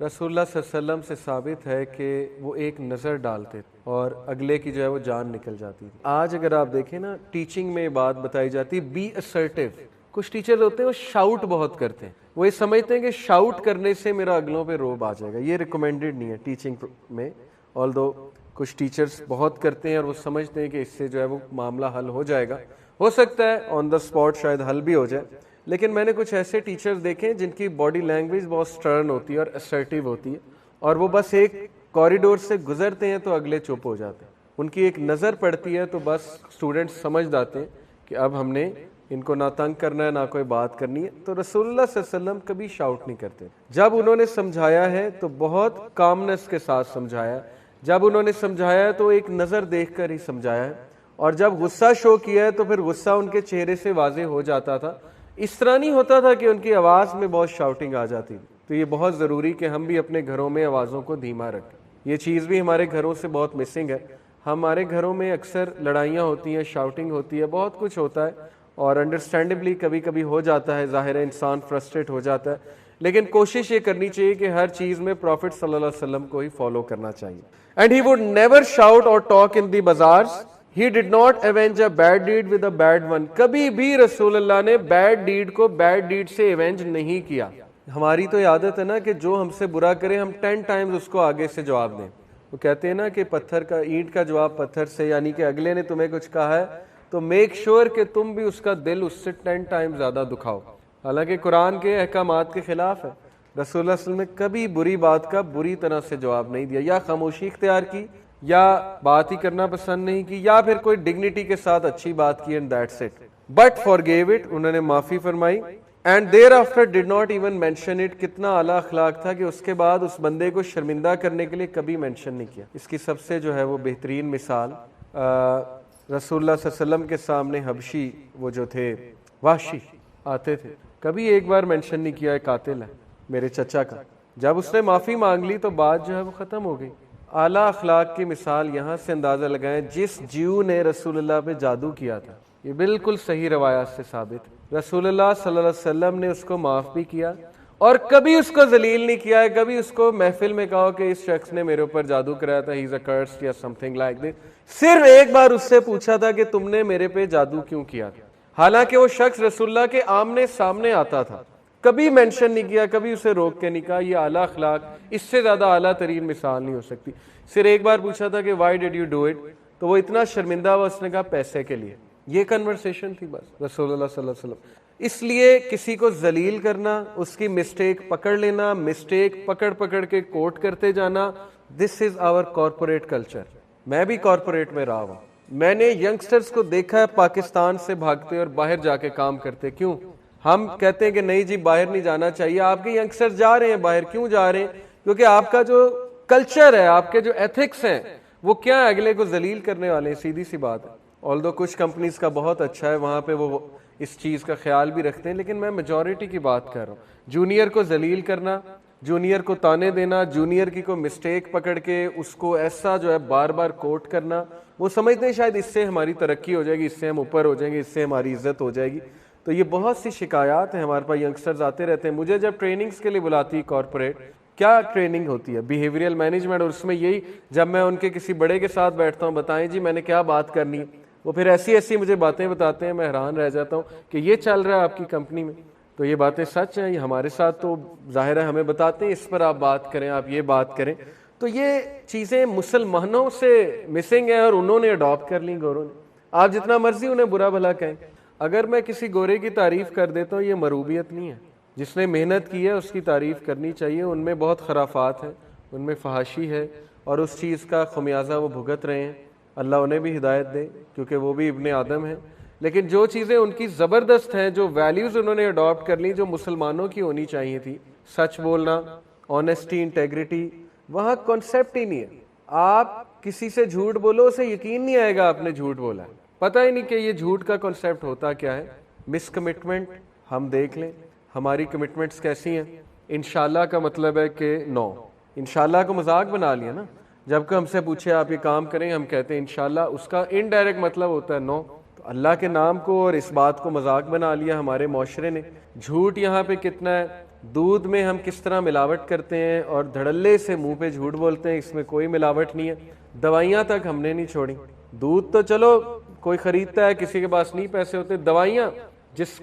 رسول اللہ صلی اللہ علیہ وسلم سے ثابت ہے کہ وہ ایک نظر ڈالتے اور اگلے کی جو ہے وہ جان نکل جاتی تھی. آج اگر آپ دیکھیں نا، ٹیچنگ میں بات بتائی جاتی بی assertive. کچھ ٹیچر ہوتے ہیں وہ شاؤٹ بہت کرتے ہیں، وہ یہ سمجھتے ہیں کہ شاؤٹ کرنے سے میرا اگلوں پہ روب آ جائے گا. یہ ریکمینڈڈ نہیں ہے ٹیچنگ میں، آلدو کچھ ٹیچرز بہت کرتے ہیں اور وہ سمجھتے ہیں کہ اس سے جو ہے وہ معاملہ حل ہو جائے گا. ہو سکتا ہے آن دا اسپاٹ شاید حل بھی ہو جائے، لیکن میں نے کچھ ایسے ٹیچرز دیکھے جن کی باڈی لینگویج بہت سٹرن ہوتی ہے اور اسرٹیو ہوتی ہے، اور وہ بس ایک کوریڈور سے گزرتے ہیں تو اگلے چپ ہو جاتے ہیں. ان کی ایک نظر پڑتی ہے تو بس اسٹوڈنٹس سمجھ جاتے ہیں کہ اب ہم نے ان کو نہ تنگ کرنا ہے نہ کوئی بات کرنی ہے. تو رسول اللہ صلی اللہ علیہ وسلم کبھی شاؤٹ نہیں کرتے. جب انہوں نے سمجھایا ہے تو بہت کامنس کے ساتھ سمجھایا. جب انہوں نے سمجھایا ہے تو ایک نظر دیکھ کر ہی سمجھایا ہے، اور جب غصہ شو کیا ہے تو پھر غصہ ان کے چہرے سے واضح ہو جاتا تھا. اس طرح نہیں ہوتا تھا کہ ان کی آواز میں بہت شاؤٹنگ آ جاتی. تو یہ بہت ضروری کہ ہم بھی اپنے گھروں میں آوازوں کو دھیما رکھیں. یہ چیز بھی ہمارے گھروں سے بہت مسنگ ہے. ہمارے گھروں میں اکثر لڑائیاں ہوتی ہیں, شاؤٹنگ ہوتی ہے, بہت کچھ ہوتا ہے, اور انڈرسٹینڈبلی کبھی کبھی ہو جاتا ہے, ظاہر ہے انسان فرسٹریٹ ہو جاتا ہے, لیکن کوشش یہ کرنی چاہیے کہ ہر چیز میں پروفٹ صلی اللہ علیہ وسلم کو ہی فالو کرنا چاہیے. And he would never shout اور talk in the bazaars. He did not avenge a bad deed with a bad one. کبھی بھی رسول اللہ نے بیڈ ڈیڈ کو بیڈ ڈیڈ سے ایونج نہیں کیا. ہماری تو عادت ہے نا کہ جو ہم سے برا کرے ہم 10 ٹائمز اس کو آگے سے جواب دیں. وہ کہتے ہیں نا کہ پتھر کا اینٹ کا جواب پتھر سے, یعنی کہ اگلے نے تمہیں کچھ کہا ہے تو میک شور کہ تم بھی اس کا دل اس سے 10 ٹائم زیادہ دکھاؤ. حالانکہ قرآن کے احکامات کے خلاف ہے. رسول اللہ صلی اللہ علیہ وسلم نے کبھی بری بات کا بری طرح سے جواب نہیں دیا, یا خاموشی اختیار کی, یا بات ہی کرنا پسند نہیں کی, یا پھر کوئی ڈگنیٹی کے ساتھ اچھی بات کی, and that's it. But forgave it, انہوں نے معافی فرمائی. And thereafter did not even mention it. کتنا اعلیٰ اخلاق تھا کہ اس کے بعد اس بندے کو شرمندہ کرنے کے لیے کبھی مینشن نہیں کیا. اس کی سب سے جو ہے وہ بہترین مثال رسول اللہ صلی اللہ علیہ وسلم کے سامنے حبشی وہ جو تھے وحشی آتے تھے, کبھی ایک بار مینشن نہیں کیا ہے قاتل ہے میرے چچا کا. جب اس نے معافی مانگ لی تو بات جو ہے وہ ختم ہو گئی. اعلیٰ اخلاق کی مثال یہاں سے اندازہ لگائیں, جس جیو نے رسول اللہ پہ جادو کیا تھا, یہ بالکل صحیح روایات سے ثابت. رسول اللہ صلی اللہ علیہ وسلم نے اس کو معاف بھی کیا اور کبھی اس کو ذلیل نہیں کیا ہے, کبھی اس کو محفل میں کہا کہ اس شخص نے میرے اوپر جادو کرایا تھا, ہی از اکرسڈ یا سم تھنگ لائک دس. صرف ایک بار اس سے پوچھا تھا کہ تم نے میرے پہ جادو کیوں کیا تھا, حالانکہ وہ شخص رسول اللہ کے آمنے سامنے آتا تھا. کبھی مینشن نہیں کیا, کبھی اسے روک کے نہیں کہا. یہ اعلیٰ اخلاق, اس سے زیادہ اعلیٰ ترین مثال نہیں ہو سکتی. صرف ایک بار پوچھا تھا کہ why did you do it, تو وہ اتنا شرمندہ ہوا, اس نے کہا پیسے کے لیے. یہ کنورسیشن تھی بس رسول اللہ صلی اللہ علیہ وسلم. اس لیے کسی کو ذلیل کرنا, اس کی مسٹیک پکڑ لینا, مسٹیک پکڑ کے کوٹ کرتے جانا, دس از آور کارپوریٹ کلچر. میں بھی کارپوریٹ میں رہا ہوں. میں نے ینگسٹرز کو دیکھا ہے پاکستان سے بھاگتے اور باہر جا کے کام کرتے. کیوں؟ ہم کہتے ہیں کہ نہیں جی باہر نہیں جانا چاہیے. آپ کے ینگسٹر جا رہے ہیں باہر, کیوں جا رہے ہیں؟ کیونکہ آپ کا جو کلچر ہے, آپ کے جو ایتھکس ہیں, وہ کیا ہے, اگلے کو ذلیل کرنے والے ہیں. سیدھی سی بات ہے. آلدو کچھ کمپنیز کا بہت اچھا ہے, وہاں پہ وہ اس چیز کا خیال بھی رکھتے ہیں, لیکن میں میجورٹی کی بات کر رہا ہوں. جونیئر کو ذلیل کرنا, جونیئر کو تانے دینا, جونیئر کی کوئی مسٹیک پکڑ کے اس کو ایسا جو ہے بار بار کوٹ کرنا, وہ سمجھتے ہیں شاید اس سے ہماری ترقی ہو جائے گی, اس سے ہم اوپر ہو جائیں گے, اس سے ہماری عزت ہو جائے گی. تو یہ بہت سی شکایات ہیں ہمارے پاس. ینگسٹرز آتے رہتے ہیں. مجھے جب ٹریننگز کے لیے بلاتی ہے کارپوریٹ, کیا ٹریننگ ہوتی ہے, بیہیویئرل مینجمنٹ, اور اس میں یہی جب میں ان کے کسی بڑے کے ساتھ بیٹھتا ہوں, بتائیں جی میں نے کیا بات کرنی ہے, وہ پھر ایسی مجھے باتیں بتاتے ہیں, میں حیران رہ جاتا ہوں کہ یہ چل رہا ہے آپ کی کمپنی میں. تو یہ باتیں سچ ہیں, یہ ہمارے ساتھ تو ظاہر ہے ہمیں بتاتے ہیں اس پر آپ بات کریں, آپ یہ بات کریں. تو یہ چیزیں مسلمانوں سے مسنگ ہیں اور انہوں نے اڈاپٹ کر لیں گوروں نے. آپ جتنا مرضی انہیں برا بھلا کہیں. اگر میں کسی گورے کی تعریف کر دیتا ہوں, یہ مروبیت نہیں ہے. جس نے محنت کی ہے اس کی تعریف کرنی چاہیے. ان میں بہت خرافات ہیں, ان میں فحاشی ہے, اور اس چیز کا خمیازہ وہ بھگت رہے ہیں. اللہ انہیں بھی ہدایت دے, کیونکہ وہ بھی ابن آدم ہیں. لیکن جو چیزیں ان کی زبردست ہیں, جو ویلیوز انہوں نے اڈاپٹ کر لی, جو مسلمانوں کی ہونی چاہیے تھی, سچ بولنا, آنیسٹی, انٹیگریٹی, وہاں کانسیپٹ ہی نہیں ہے. آپ کسی سے جھوٹ بولو, اسے یقین نہیں آئے گا آپ نے جھوٹ بولا ہے. پتہ ہی نہیں کہ یہ جھوٹ کا کانسیپٹ ہوتا کیا ہے. مس کمٹمنٹ, ہم دیکھ لیں ہماری کمٹمنٹس کیسی ہیں. انشاءاللہ کا مطلب ہے کہ نو. انشاءاللہ کو مذاق بنا لیا نا. جب کہ ہم سے پوچھے آپ یہ کام کریں, ہم کہتے ہیں انشاءاللہ, اس کا انڈائریکٹ مطلب ہوتا ہے نو. تو اللہ کے نام کو اور اس بات کو مذاق بنا لیا ہمارے معاشرے نے. جھوٹ یہاں پہ کتنا ہے, دودھ میں ہم کس طرح ملاوٹ کرتے ہیں اور دھڑلے سے منہ پہ جھوٹ بولتے ہیں, اس میں کوئی ملاوٹ نہیں ہے. دوائیاں تک ہم نے نہیں چھوڑی. دودھ تو چلو کوئی خریدتا ہے, کسی کے پاس نہیں پیسے ہوتے. دوائیاں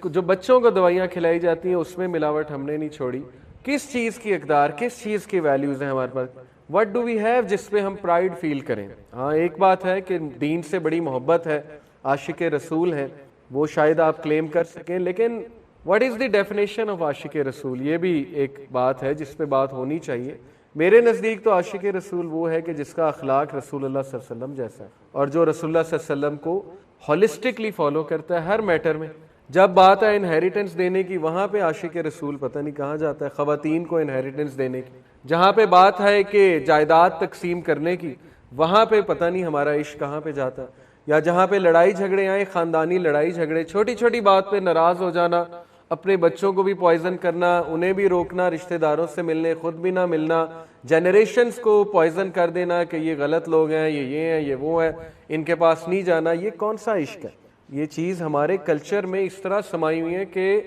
جو بچوں کو دوائیاں کھلائی جاتی ہیں, اس میں ملاوٹ ہم نے نہیں چھوڑی. کس چیز کی اقدار, کس چیز کی ویلیوز ہیں ہمارے پاس, وٹ ڈو وی ہیو جس پہ ہم پرائیڈ فیل کریں. ہاں ایک بات ہے کہ دین سے بڑی محبت ہے, عاشق رسول ہیں, وہ شاید آپ کلیم کر سکیں, لیکن what is the definition of عاشق رسول, یہ بھی ایک بات ہے جس پہ بات ہونی چاہیے. میرے نزدیک تو عاشق رسول وہ ہے کہ جس کا اخلاق رسول اللہ صلی اللہ علیہ وسلم جیسا ہے, اور جو رسول اللہ صلی اللہ علیہ وسلم کو ہولسٹکلی فالو کرتا ہے ہر میٹر میں. جب بات ہے انہیریٹنس دینے کی, وہاں پہ عاشق رسول پتہ نہیں کہاں جاتا ہے. خواتین کو انہیریٹنس دینے کی, جہاں پہ بات ہے کہ جائیداد تقسیم کرنے کی, وہاں پہ پتہ نہیں ہمارا عشق کہاں پہ جاتا ہے. یا جہاں پہ لڑائی جھگڑے آئیں, خاندانی لڑائی جھگڑے, چھوٹی چھوٹی بات پہ ناراض ہو جانا, اپنے بچوں کو بھی پوائزن کرنا, انہیں بھی روکنا رشتہ داروں سے ملنے, خود بھی نہ ملنا, جنریشنز کو پوائزن کر دینا کہ یہ غلط لوگ ہیں, یہ ہیں, یہ وہ ہے, ان کے پاس نہیں جانا. یہ کون سا عشق ہے؟ یہ چیز ہمارے کلچر میں اس طرح سمائی ہوئی ہے کہ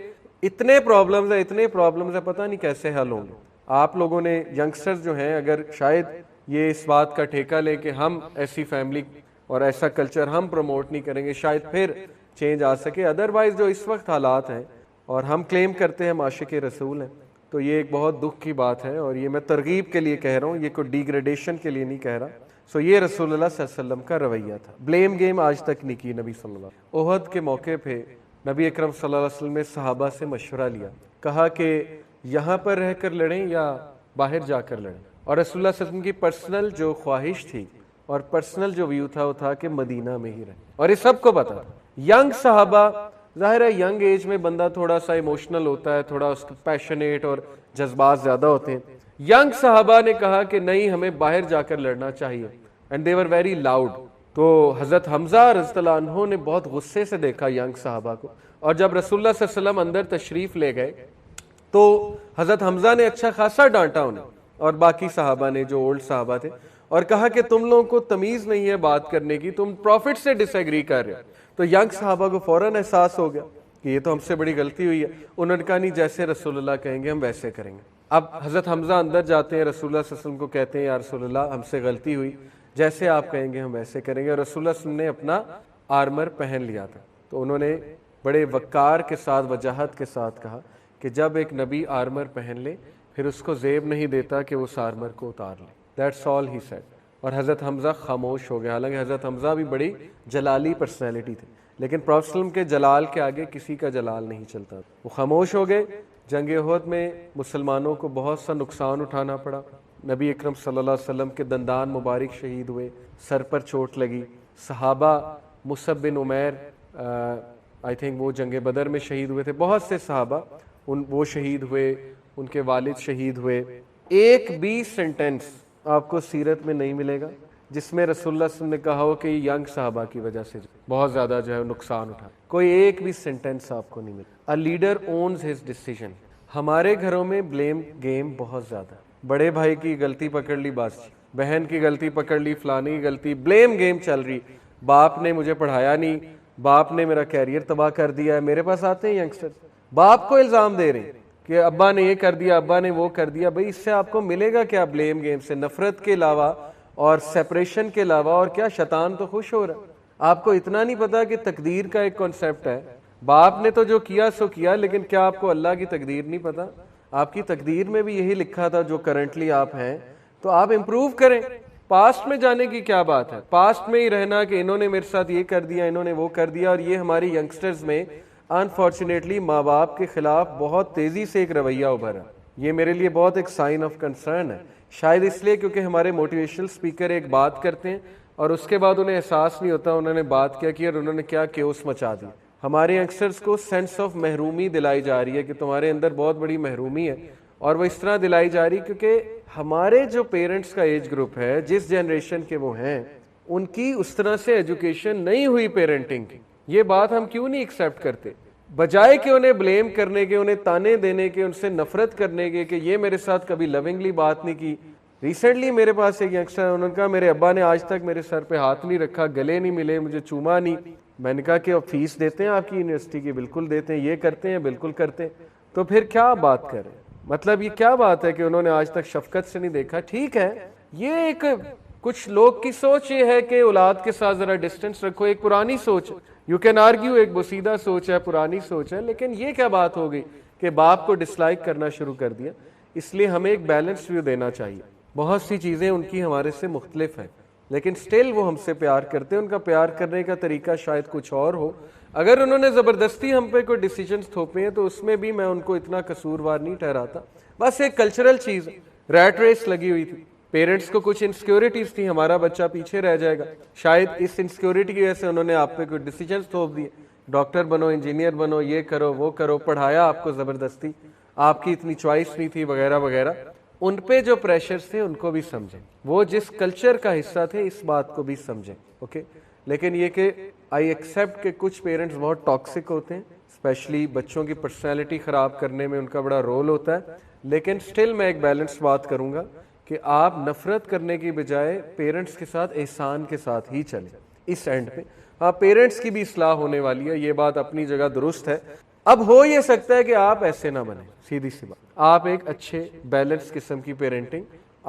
اتنے پرابلمز ہیں, پتہ نہیں کیسے حل ہوں گے. آپ لوگوں نے ینگسٹرز جو ہیں, اگر شاید یہ اس بات کا ٹھیکہ لے کہ ہم ایسی فیملی اور ایسا کلچر ہم پروموٹ نہیں کریں گے, شاید پھر چینج آ سکے. ادروائز جو اس وقت حالات ہیں اور ہم کلیم کرتے ہیں ہم عاشق رسول ہیں, تو یہ ایک بہت دکھ کی بات ہے. اور یہ میں ترغیب کے لیے کہہ رہا ہوں, یہ کوئی ڈیگریڈیشن کے لیے نہیں کہہ رہا. سو یہ رسول اللہ صلی اللہ علیہ وسلم کا رویہ تھا. بلیم گیم آج تک نہیں کی نبی صلی اللہ علیہ وسلم. احد کے موقع پہ نبی اکرم صلی اللہ علیہ وسلم نے صحابہ سے مشورہ لیا, کہا کہ یہاں پر رہ کر لڑیں یا باہر جا کر لڑیں. اور رسول اللہ صلی اللہ علیہ وسلم کی پرسنل جو خواہش تھی اور پرسنل جو ویو تھا وہ تھا کہ مدینہ میں ہی رہیں. اور یہ سب کو پتا. ینگ صحابہ, ظاہر ہے ینگ ایج میں بندہ تھوڑا سا ایموشنل ہوتا ہے, تھوڑا اس کا پیشنیٹ اور جذبات زیادہ ہوتے ہیں. ینگ صحابہ نے کہا کہ نہیں, ہمیں باہر جا کر لڑنا چاہیے. And they were very loud. تو حضرت حمزہ رضی اللہ عنہ نے بہت غصے سے دیکھا ینگ صحابہ کو, اور جب رسول اللہ صلی اللہ علیہ وسلم اندر تشریف لے گئے تو حضرت حمزہ نے اچھا خاصا ڈانٹا انہیں اور باقی صحابہ نے جو اولڈ صحابہ تھے, اور کہا کہ تم لوگوں کو تمیز نہیں ہے بات کرنے کی, تم پروفٹ سے ڈس ایگری کر رہے ہو. تو ینگ صحابہ کو فوراً احساس ہو گیا کہ یہ تو ہم سے بڑی غلطی ہوئی ہے. انہوں نے کہا نہیں, جیسے رسول اللہ کہیں گے ہم ویسے کریں گے. اب حضرت حمزہ اندر جاتے ہیں, رسول اللہ صلی اللہ علیہ وسلم کو کہتے ہیں یا رسول اللہ ہم سے غلطی ہوئی, جیسے آپ کہیں گے ہم ویسے کریں گے. اور رسول اللہ صلی اللہ علیہ وسلم نے اپنا آرمر پہن لیا تھا, تو انہوں نے بڑے وقار کے ساتھ, وجاہت کے ساتھ کہا کہ جب ایک نبی آرمر پہن لے پھر اس کو زیب نہیں دیتا کہ وہ اس آرمر کو اتار لے. That's all he said. اور حضرت حمزہ خاموش ہو گیا. حالانکہ حضرت حمزہ بھی بڑی جلالی پرسنالٹی تھی, لیکن پروفیٹ صلی اللہ علیہ وسلم کے جلال کے آگے کسی کا جلال نہیں چلتا. وہ خاموش ہو گئے. جنگ احد میں مسلمانوں کو بہت سا نقصان اٹھانا پڑا. نبی اکرم صلی اللہ علیہ وسلم کے دندان مبارک شہید ہوئے, سر پر چوٹ لگی. صحابہ مصعب بن عمیر آئی تھنک وہ جنگ بدر میں شہید ہوئے تھے. بہت سے صحابہ وہ شہید ہوئے, ان کے والد شہید ہوئے. ایک بھی سینٹنس آپ کو سیرت میں نہیں ملے گا جس میں رسول اللہ صلی اللہ علیہ وسلم نے کہا ہو کہ ینگ صحابہ کی وجہ سے بہت زیادہ جو ہے نقصان اٹھا. کوئی ایک بھی سینٹنس آپ کو نہیں ملے. A leader owns his decision. ہمارے گھروں میں بلیم گیم بہت زیادہ. بڑے بھائی کی غلطی پکڑ لی بس, بہن کی غلطی پکڑ لی, فلانی غلطی, بلیم گیم چل رہی. باپ نے مجھے پڑھایا نہیں, باپ نے میرا کیریئر تباہ کر دیا ہے. میرے پاس آتے ہیں ینگسٹر, باپ کو الزام دے رہے ہیں کہ ابا نے یہ کر دیا, ابا نے وہ کر دیا. بھئی اس سے آپ کو ملے گا کیا؟ بلیم گیم سے نفرت کے علاوہ اور سیپریشن کے علاوہ اور کیا؟ شیطان تو خوش ہو رہا ہے. آپ کو اتنا نہیں پتا کہ تقدیر کا ایک کانسیپٹ ہے. باپ نے تو جو کیا سو کیا, لیکن کیا آپ کو اللہ کی تقدیر نہیں پتا؟ آپ کی تقدیر میں بھی یہی لکھا تھا جو کرنٹلی آپ ہیں, تو آپ امپروو کریں. پاسٹ میں جانے کی کیا بات ہے؟ پاسٹ میں ہی رہنا کہ انہوں نے میرے ساتھ یہ کر دیا, انہوں نے وہ کر دیا. اور یہ ہماری ینگسٹرز میں انفارچونیٹلی ماں باپ کے خلاف بہت تیزی سے ایک رویہ ابھرا. یہ میرے لیے بہت ایک سائن آف کنسرن ہے. شاید اس لیے کیونکہ ہمارے موٹیویشنل اسپیکر ایک بات کرتے ہیں اور اس کے بعد انہیں احساس نہیں ہوتا انہوں نے بات کیا کی اور انہوں نے کیا کیوس مچا دیا. ہمارے ینگسٹرز کو سینس آف محرومی دلائی جا رہی ہے کہ تمہارے اندر بہت بڑی محرومی ہے, اور وہ اس طرح دلائی جا رہی کیونکہ ہمارے جو پیرنٹس کا ایج گروپ ہے, جس جنریشن کے وہ ہیں, ان کی اس طرح سے ایجوکیشن نہیں ہوئی پیرنٹنگ کی. یہ بات ہم کیوں نہیں ایکسیپٹ کرتے؟ بجائے کہ انہیں بلیم کرنے کے, انہیں تانے دینے کے, ان سے نفرت کرنے کے کہ یہ میرے ساتھ کبھی لونگلی بات نہیں کی. ریسنٹلی میرے پاس ایک ینگسٹر, انہوں نے کہا میرے ابا نے آج تک میرے سر پہ ہاتھ نہیں رکھا, گلے نہیں ملے, مجھے چوما نہیں. میں نے کہا کہ اب فیس دیتے ہیں آپ کی یونیورسٹی کی؟ بالکل دیتے ہیں. یہ کرتے ہیں؟ بالکل کرتے ہیں. تو پھر کیا بات کریں؟ مطلب یہ کیا بات ہے کہ انہوں نے آج تک شفقت سے نہیں دیکھا؟ ٹھیک ہے, یہ ایک کچھ لوگ کی سوچ یہ ہے کہ اولاد کے ساتھ ذرا ڈسٹینس رکھو. ایک پرانی سوچ, یو کین آرگیو, ایک بسیدہ سوچ ہے, پرانی سوچ ہے. لیکن یہ کیا بات ہو گئی کہ باپ کو ڈس لائک کرنا شروع کر دیا؟ اس لیے ہمیں ایک بیلنس ویو دینا چاہیے. بہت سی چیزیں ان کی ہمارے سے مختلف ہیں, لیکن سٹل وہ ہم سے پیار کرتے ہیں. ان کا پیار کرنے کا طریقہ شاید کچھ اور ہو. اگر انہوں نے زبردستی ہم پہ کوئی ڈیسیجنز تھوپے ہیں تو اس میں بھی میں ان کو اتنا قصوروار نہیں ٹھہراتا. بس ایک کلچرل چیز, ریٹ ریس لگی ہوئی تھی. پیرنٹس کو کچھ انسیکیورٹیز تھی, ہمارا بچہ پیچھے رہ جائے گا. شاید اس انسیکیورٹی کی وجہ سے انہوں نے آپ پہ کوئی ڈیسیجنز تھوپ دیے, ڈاکٹر بنو, انجینئر بنو, یہ کرو, وہ کرو, پڑھایا آپ کو زبردستی, آپ کی اتنی چوائس نہیں تھی, وغیرہ وغیرہ. ان پہ جو پریشرز تھے ان کو بھی سمجھیں, وہ جس کلچر کا حصہ تھے اس بات کو بھی سمجھیں. اوکے, لیکن یہ کہ آئی ایکسیپٹ کہ کچھ پیرنٹس بہت ٹاکسک ہوتے ہیں, اسپیشلی بچوں کی پرسنالٹی خراب کرنے میں ان کا بڑا رول ہوتا ہے. لیکن سٹل میں ایک بیلنس بات کروں گا کہ آپ نفرت کرنے کی بجائے پیرنٹس کے ساتھ احسان کے ساتھ ہی چلیں اس اینڈ پہ. ہاں پیرنٹس کی بھی اصلاح ہونے والی ہے, یہ بات اپنی جگہ درست ہے. اب ہو یہ سکتا ہے کہ آپ ایسے نہ بنیں, سیدھی سی بات. آپ ایک اچھے بیلنس قسم کی پیرنٹنگ,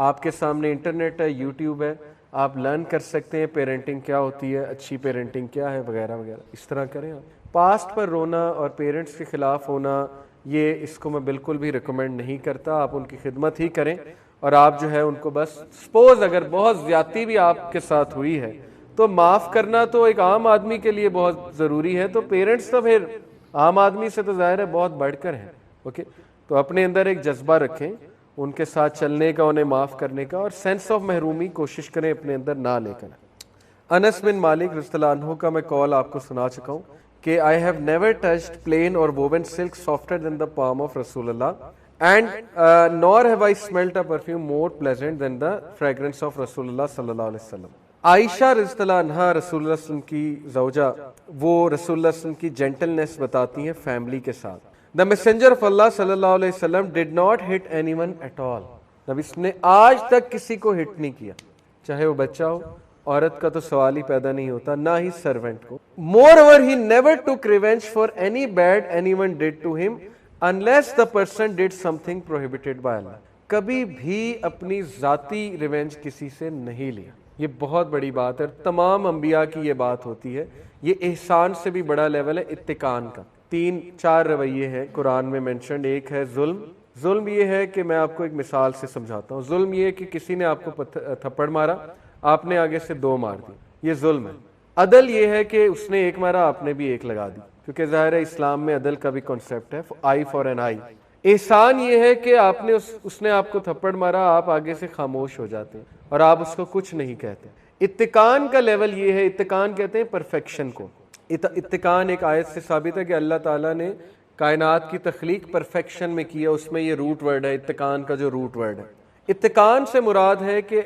آپ کے سامنے انٹرنیٹ ہے, یوٹیوب ہے, آپ لرن کر سکتے ہیں پیرنٹنگ کیا ہوتی ہے, اچھی پیرنٹنگ کیا ہے وغیرہ وغیرہ. اس طرح کریں. آپ پاسٹ پر رونا اور پیرنٹس کے خلاف ہونا, یہ اس کو میں بالکل بھی ریکمینڈ نہیں کرتا. آپ ان کی خدمت ہی کریں اور آپ جو ہے ان کو بس سپوز اگر بہت زیادتی بھی آپ کے ساتھ ہوئی ہے تو معاف کرنا تو ایک عام آدمی کے لیے بہت ضروری ہے, تو پیرنٹس تو پھر عام آدمی سے تو ظاہر ہے بہت بڑھ کر ہیں. اوکے, تو اپنے اندر ایک جذبہ رکھیں ان کے ساتھ چلنے کا, انہیں معاف کرنے کا, اور سینس آف محرومی کوشش کریں اپنے اندر نہ لے کر. انس بن مالک رضی اللہ عنہ کا میں قول آپ کو سنا چکا ہوں کہ I have never touched plain or woven silk softer than the palm of Rasulullah and nor have I smelt a perfume more pleasant than the fragrance of Rasulullah sallallahu alaihi wasallam. عائشہ رضی اللہ عنہ رسول اللہ صلی اللہ علیہ وسلم کی زوجہ, وہ رسول اللہ صلی اللہ علیہ وسلم کی جینٹلنس بتاتی ہیں فیملی کے ساتھ. The messenger of Allah sallallahu alaihi wasallam did not hit anyone at all. نبی نے آج تک کسی کو ہٹ نہیں کیا, چاہے وہ بچہ ہو, عورت کا تو سوال ہی پیدا نہیں ہوتا, نہ ہی سرونٹ کو. Moreover, he never took revenge for any bad anyone did to him unless the person did something prohibited by Allah. کبھی بھی اپنی ذاتی ریونج کسی سے نہیں لیا. یہ بہت بڑی بات ہے, تمام انبیاء کی یہ بات ہوتی ہے. یہ احسان سے بھی بڑا لیول ہے اتقان کا. 3-4 رویے ہیں قرآن میں مینشنڈ. ایک ہے ظلم. ظلم یہ ہے کہ میں آپ کو ایک مثال سے سمجھاتا ہوں. ظلم یہ ہے کہ کسی نے آپ کو تھپڑ مارا, آپ نے آگے سے 2 مار دی, یہ ظلم ہے. عدل یہ ہے کہ اس نے 1 مارا, آپ نے بھی 1 لگا دی, کیونکہ ظاہر ہے اسلام میں عدل کا بھی کنسیپٹ ہے, آئی فار این آئی. احسان یہ ہے کہ آپ نے اس نے آپ کو تھپڑ مارا, آپ آگے سے خاموش ہو جاتے ہیں اور آپ اس کو کچھ نہیں کہتے. اتقان کا لیول یہ ہے, اتقان کہتے ہیں پرفیکشن کو. اتقان ایک آیت سے ثابت ہے کہ اللہ تعالیٰ نے کائنات کی تخلیق پرفیکشن میں کیا, اس میں یہ روٹ ورڈ ہے, اتقان کا جو روٹ ورڈ ہے. اتقان سے مراد ہے کہ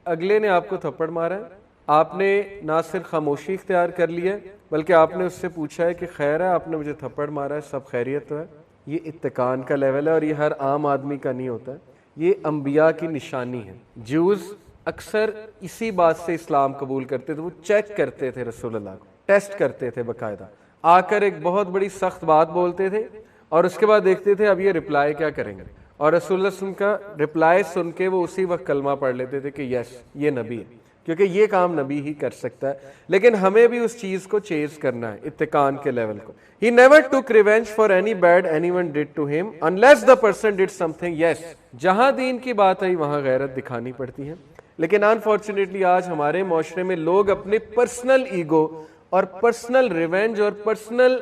اگلے نے آپ کو تھپڑ مارا ہے, آپ نے نہ صرف خاموشی اختیار کر لی ہے بلکہ آپ نے اس سے پوچھا ہے کہ خیر ہے, آپ نے مجھے تھپڑ مارا ہے, سب خیریت تو ہے. یہ اتقان کا لیول ہے, اور یہ ہر عام آدمی کا نہیں ہوتا ہے, یہ انبیاء کی نشانی ہے. جوز اکثر اسی بات سے اسلام قبول کرتے تھے, وہ چیک کرتے تھے رسول اللہ کو, ٹیسٹ کرتے تھے باقاعدہ, آ کر ایک بہت بڑی سخت بات بولتے تھے اور اس کے بعد دیکھتے تھے اب یہ رپلائی کیا کریں گے, اور رسول اللہ صلی اللہ علیہ وسلم کا رپلائی سن کے وہ اسی وقت کلمہ پڑھ لیتے تھے کہ یس یہ نبی ہے, کیونکہ یہ کام نبی ہی کر سکتا ہے. لیکن ہمیں بھی اس چیز کو چیز کرنا ہے, اتقان کے لیول کو. He never took revenge for any bad anyone did to him unless the person did something. Yes, جہاں دین کی بات آئی وہاں غیرت دکھانی پڑتی ہے. لیکن انفارچونیٹلی آج ہمارے معاشرے میں لوگ اپنے پرسنل ایگو اور پرسنل ریونج اور پرسنل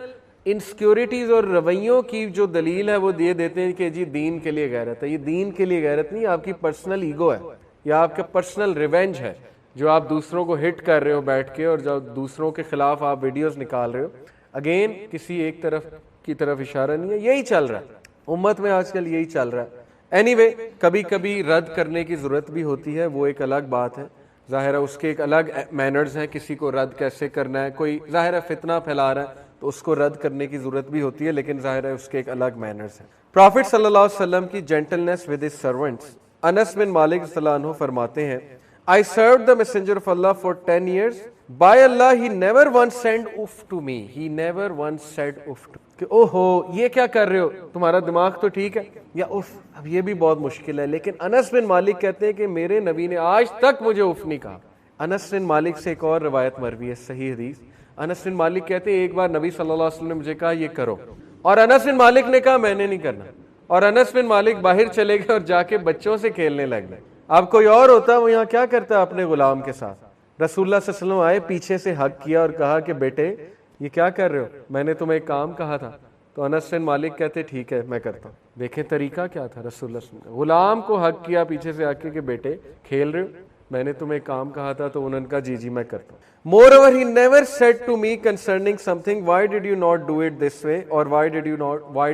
انسیکیورٹیز اور رویوں کی جو دلیل ہے وہ دے دیتے ہیں کہ جی دین کے لیے غیرت ہے. یہ دین کے لیے غیرت نہیں, آپ کی پرسنل ایگو ہے یا آپ کا پرسنل ریونج ہے, جو آپ دوسروں کو ہٹ کر رہے ہو بیٹھ کے, اور جو دوسروں کے خلاف آپ ویڈیوز نکال رہے ہو. اگین کسی ایک طرف کی طرف اشارہ نہیں ہے, یہی چل رہا ہے امت میں آج کل, یہی چل رہا ہے. اینی کبھی کبھی رد کرنے کی ضرورت بھی ہوتی ہے, وہ ایک الگ بات ہے. ظاہر ہے اس کے ایک الگ مینرز ہیں, کسی کو رد کیسے کرنا ہے. کوئی ظاہر ہے فتنہ پھیلا رہا ہے تو اس کو رد کرنے کی ضرورت بھی ہوتی ہے, لیکن ظاہر ہے اس کے ایک الگ مینرز ہیں. پروفٹ صلی اللہ علیہ وسلم کی جینٹلنس ود ہز سرونٹس. انس بن مالک رضی اللہ عنہ فرماتے ہیں, I served the messenger of Allah for 10 years. By Allah, he never once said uff to me. He never once said uff to me. کہ اوہو یہ کیا کر رہے ہو, تمہارا دماغ تو ٹھیک ہے, یا اف اب یہ بھی بہت مشکل ہے. لیکن انس بن مالک کہتے ہیں کہ میرے نبی نے آج تک مجھے اف نہیں کہا. انس بن مالک سے ایک اور روایت مروی ہے, صحیح حدیث. انس بن مالک کہتے ہیں ایک بار نبی صلی اللہ علیہ وسلم نے مجھے کہا یہ کرو, اور انس بن مالک نے کہا میں نے نہیں کرنا, اور انس بن مالک باہر چلے گئے اور جا کے بچوں سے کھیلنے لگ گئے. اب کوئی اور ہوتا وہ یہاں کیا کرتا اپنے غلام کے ساتھ. رسول اللہ صلی اللہ علیہ وسلم آئے, پیچھے سے حق کیا اور کہا کہ بیٹے یہ کیا کر رہے ہو, میں نے تمہیں ایک کام کہا تھا. تو انس بن مالک کہتے ٹھیک ہے میں کرتا ہوں. دیکھیں طریقہ کیا تھا رسول اللہ صلی اللہ علیہ وسلم, غلام کو حق کیا پیچھے سے آ کے کہ بیٹے کھیل رہے ہو, میں نے تمہیں ایک کام کہا تھا, تو انہوں نے کہا جی جی میں کرتا ہوں. Moreover, he never said to me concerning something, why did you not do it this way, or why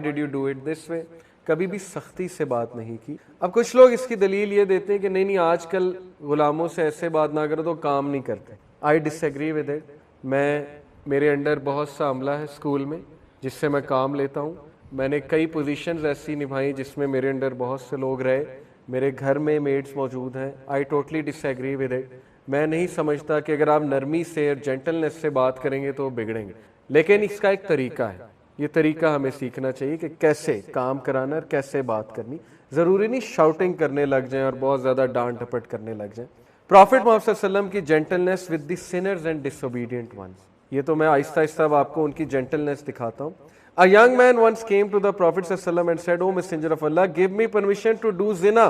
did you do it this way. کبھی بھی سختی سے بات نہیں کی. اب کچھ لوگ اس کی دلیل یہ دیتے ہیں کہ نہیں آج کل غلاموں سے ایسے بات نہ کرو تو کام نہیں کرتے. I disagree with it. میرے انڈر بہت سا عملہ ہے اسکول میں جس سے میں کام لیتا ہوں. میں نے کئی پوزیشنز ایسی نبھائیں جس میں میرے انڈر بہت سے لوگ رہے. میرے گھر میں میڈس موجود ہیں. I totally disagree with it. میں نہیں سمجھتا کہ اگر آپ نرمی سے اور جینٹلنس سے بات کریں گے تو وہ بگڑیں گے, لیکن اس کا ایک طریقہ ہے. یہ طریقہ ہمیں سیکھنا چاہیے کہ کیسے کام کرانا اور کیسے بات کرنی. ضروری نہیں شاؤٹنگ کرنے لگ جائیں اور بہت زیادہ ڈانٹ ڈپٹ کرنے لگ جائیں. پروفٹ محمد صلی اللہ علیہ وسلم کی gentleness with the sinners and disobedient ones. یہ تو میں آہستہ آہستہ اب آپ کو ان کی جینٹلنس دکھاتا ہوں. A young man once came to the Prophet صلی اللہ علیہ وسلم and said, "O Messenger of Allah, give me permission to do zina."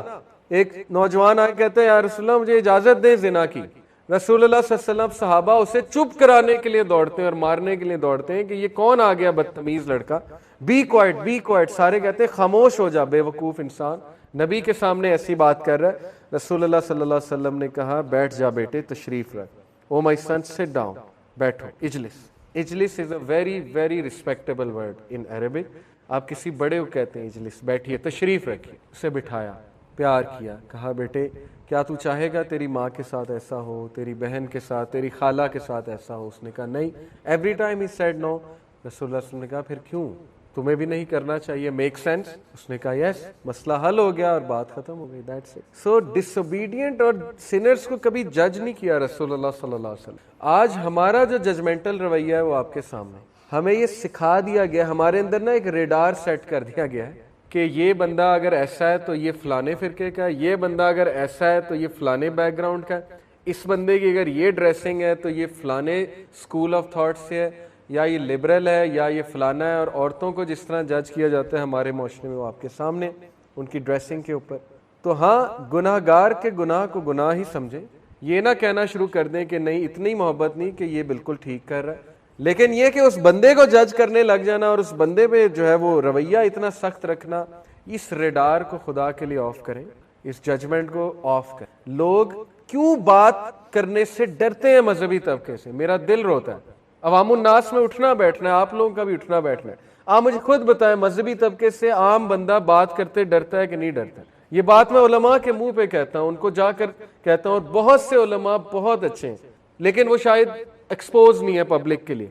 ایک نوجوان آئے کہتے ہیں یا رسول اللہ مجھے اجازت دیں زنا کی. رسول اللہ صلی اللہ علیہ وسلم صحابہ اسے چپ کرانے کے لیے دوڑتے ہیں اور مارنے کے لیے دوڑتے ہیں کہ یہ کون آ گیا بدتمیز لڑکا. Be quiet be quiet. سارے کہتے ہیں خاموش ہو جا بے وقوف انسان, نبی کے سامنے ایسی بات کر رہا ہے. رسول اللہ صلی اللہ علیہ وسلم نے کہا بیٹھ جا بیٹے, تشریف رکھ. او مائی سن سٹ ڈاؤن, بیٹھو. اجلس. اجلس is a very very respectable word in Arabic. آپ کسی بڑے کو کہتے ہیں اجلس, بیٹھیے, تشریف رکھیے. اسے بٹھایا, پیار کیا, کہا بیٹے کیا تو چاہے گا تیری ماں کے ساتھ ایسا ہو, تیری بہن کے ساتھ, تیری خالہ کے ساتھ ایسا ہو؟ اس نے کہا نہیں. Every time he said no. رسول اللہ صلی اللہ علیہ وسلم نے کہا پھر کیوں, تمہیں بھی نہیں کرنا چاہیے, میک سینس؟ اس نے کہا یس. مسئلہ حل ہو گیا اور بات ختم ہو گئی. That's it. So disobedient اور سنرز کو کبھی جج نہیں کیا رسول اللہ صلی اللہ علیہ وسلم. آج ہمارا جو ججمنٹل رویہ ہے وہ آپ کے سامنے. ہمیں یہ سکھا دیا گیا, ہمارے اندر نا ایک ریڈار سیٹ کر دیا گیا ہے کہ یہ بندہ اگر ایسا ہے تو یہ فلانے فرقے کا ہے, یہ بندہ اگر ایسا ہے تو یہ فلانے بیک گراؤنڈ کا ہے, اس بندے کی اگر یہ ڈریسنگ ہے تو یہ فلانے اسکول آف تھاٹ سے ہے, یا یہ لبرل ہے, یا یہ فلانا ہے. اور عورتوں کو جس طرح جج کیا جاتا ہے ہمارے معاشرے میں وہ آپ کے سامنے ان کی ڈریسنگ کے اوپر. تو ہاں گناہ گار کے گناہ کو گناہ ہی سمجھیں, یہ نہ کہنا شروع کر دیں کہ نہیں اتنی محبت نہیں کہ یہ بالکل ٹھیک کر رہا ہے, لیکن یہ کہ اس بندے کو جج کرنے لگ جانا اور اس بندے پہ جو ہے وہ رویہ اتنا سخت رکھنا, اس ریڈار کو خدا کے لیے آف کریں, اس ججمنٹ کو آف کریں. لوگ کیوں بات کرنے سے ڈرتے ہیں مذہبی طبقے سے؟ میرا دل روتا ہے. عوام الناس میں اٹھنا بیٹھنا ہے, آپ لوگوں کا بھی اٹھنا بیٹھنا ہے. آپ مجھے خود بتائیں مذہبی طبقے سے عام بندہ بات کرتے ڈرتا ہے کہ نہیں ڈرتا؟ یہ بات میں علماء کے منہ پہ کہتا ہوں, ان کو جا کر کہتا ہوں, اور بہت سے علماء بہت اچھے ہیں لیکن وہ شاید ایکسپوز نہیں ہے پبلک کے لیے.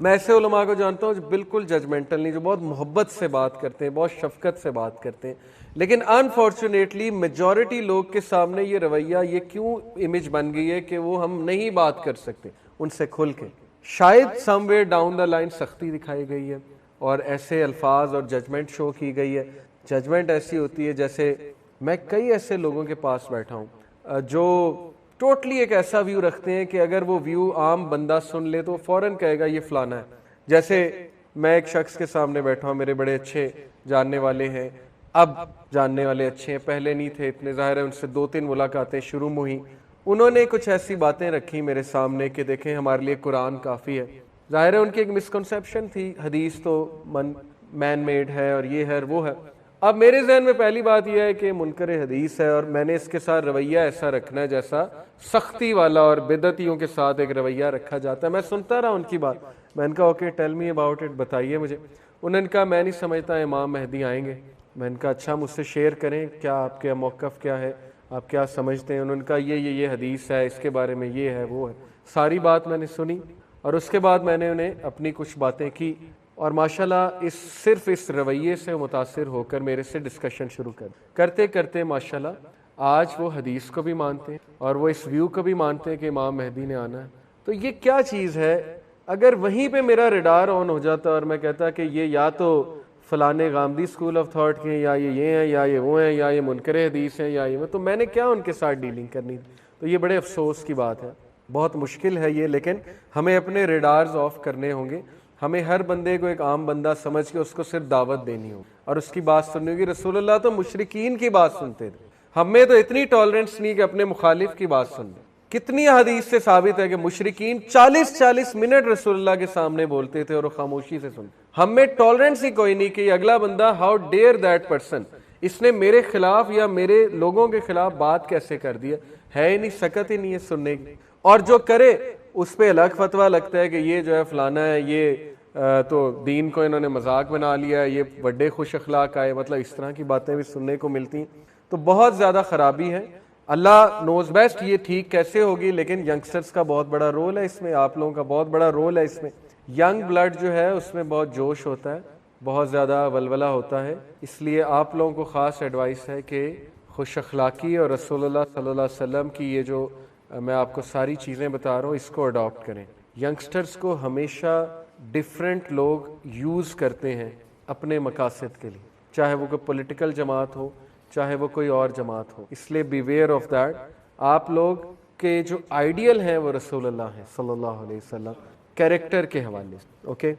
میں ایسے علماء کو جانتا ہوں جو بالکل ججمنٹل نہیں, جو بہت محبت سے بات کرتے ہیں, بہت شفقت سے بات کرتے ہیں, لیکن انفارچونیٹلی میجورٹی لوگ کے سامنے یہ رویہ, یہ کیوں امیج بن گئی ہے کہ وہ ہم نہیں بات کر سکتے ان سے کھل کے. شاید سم ویئر ڈاؤن دا لائن سختی دکھائی گئی ہے اور ایسے الفاظ اور ججمنٹ شو کی گئی ہے. ججمنٹ ایسی ہوتی ہے جیسے میں کئی ایسے لوگوں کے پاس بیٹھا ہوں جو ٹوٹلی ایک ایسا ویو رکھتے ہیں کہ اگر وہ ویو عام بندہ سن لے تو فوراً کہے گا یہ فلانا ہے. جیسے میں ایک شخص کے سامنے بیٹھا ہوں, میرے بڑے اچھے جاننے والے ہیں, اب جاننے والے اچھے ہیں, پہلے نہیں تھے اتنے, ظاہر ہے ان سے 2-3 ملاقاتیں شروع میں ہوئی. انہوں نے کچھ ایسی باتیں رکھی میرے سامنے کہ دیکھیں ہمارے لیے قرآن کافی ہے. ظاہر ہے ان کی ایک مسکنسیپشن تھی, حدیث تو مین میڈ ہے اور یہ ہے اور وہ ہے. اب میرے ذہن میں پہلی بات یہ ہے کہ منکر حدیث ہے اور میں نے اس کے ساتھ رویہ ایسا رکھنا ہے جیسا سختی والا اور بدعتیوں کے ساتھ ایک رویہ رکھا جاتا ہے. میں سنتا رہا ان کی بات, میں نے کہا okay tell me about it, بتائیے مجھے. انہوں نے کہا میں نہیں سمجھتا امام مہدی آئیں گے. میں نے کہا اچھا مجھ سے شیئر کریں, کیا آپ کے موقف کیا ہے, آپ کیا سمجھتے ہیں؟ انہوں نے کہا یہ حدیث ہے, اس کے بارے میں یہ ہے وہ ہے. ساری بات میں نے سنی اور اس کے بعد میں نے انہیں اپنی کچھ باتیں کی اور ماشاءاللہ صرف اس رویے سے متاثر ہو کر میرے سے ڈسکشن شروع کرتے کرتے ماشاءاللہ آج وہ حدیث کو بھی مانتے ہیں اور وہ اس ویو کو بھی مانتے ہیں کہ امام مہدی نے آنا ہے. تو یہ کیا چیز ہے؟ اگر وہیں پہ میرا ریڈار آن ہو جاتا اور میں کہتا کہ یہ یا تو فلانے غامدی اسکول آف تھاٹ کے ہیں, یا یہ ہیں, یا یہ وہ ہیں, یا یہ منکر حدیث ہیں, یا یہ, تو میں نے کیا ان کے ساتھ ڈیلنگ کرنی؟ تو یہ بڑے افسوس کی بات ہے, بہت مشکل ہے یہ, لیکن ہمیں اپنے ریڈارز آف کرنے ہوں گے. ہمیں ہر بندے کو ایک عام بندہ سمجھ کے اس کو صرف دعوت دینی ہوگی اور اس کی بات سننی ہوگی. رسول اللہ تو مشرکین کی بات سنتے تھے, ہمیں تو اتنی ٹالرنس نہیں کہ اپنے مخالف کی بات سن لیں. کتنی حدیث سے ثابت ہے کہ مشرکین 40-40 منٹ رسول اللہ کے سامنے بولتے تھے اور وہ خاموشی سے سنتے. ہم میں ٹالرنس ہی کوئی نہیں کہ اگلا بندہ ہاؤ ڈیئر دیٹ پرسن, اس نے میرے خلاف یا میرے لوگوں کے خلاف بات کیسے کر دی ہے ہی نہیں, سکت ہی نہیں ہے سننے کی. اور جو کرے اس پہ الگ فتویٰ لگتا ہے کہ یہ جو ہے فلانا ہے, یہ تو دین کو انہوں نے مذاق بنا لیا ہے, یہ بڑے خوش اخلاق آئے, مطلب اس طرح کی باتیں بھی سننے کو ملتی ہیں. تو بہت زیادہ خرابی ہے. اللہ نوز بیسٹ یہ ٹھیک کیسے ہوگی, لیکن ینگسٹرز کا بہت بڑا رول ہے اس میں, آپ لوگوں کا بہت بڑا رول ہے اس میں. ینگ بلڈ جو ہے اس میں بہت جوش ہوتا ہے, بہت زیادہ ولولہ ہوتا ہے, اس لیے آپ لوگوں کو خاص ایڈوائس ہے کہ خوش اخلاقی اور رسول اللہ صلی اللہ علیہ وسلم کی یہ جو میں آپ کو ساری چیزیں بتا رہا ہوں اس کو اڈاپٹ کریں. ینگسٹرز کو ہمیشہ ڈفرینٹ لوگ یوز کرتے ہیں اپنے مقاصد کے لیے, چاہے وہ کوئی پولیٹیکل جماعت ہو, چاہے وہ کوئی اور جماعت ہو, اس لیے بی ویئر آف دیٹ. آپ لوگ کے جو آئیڈیل ہیں وہ رسول اللہ ہیں صلی اللہ علیہ وسلم, کیریکٹر کے حوالے سے. اوکے,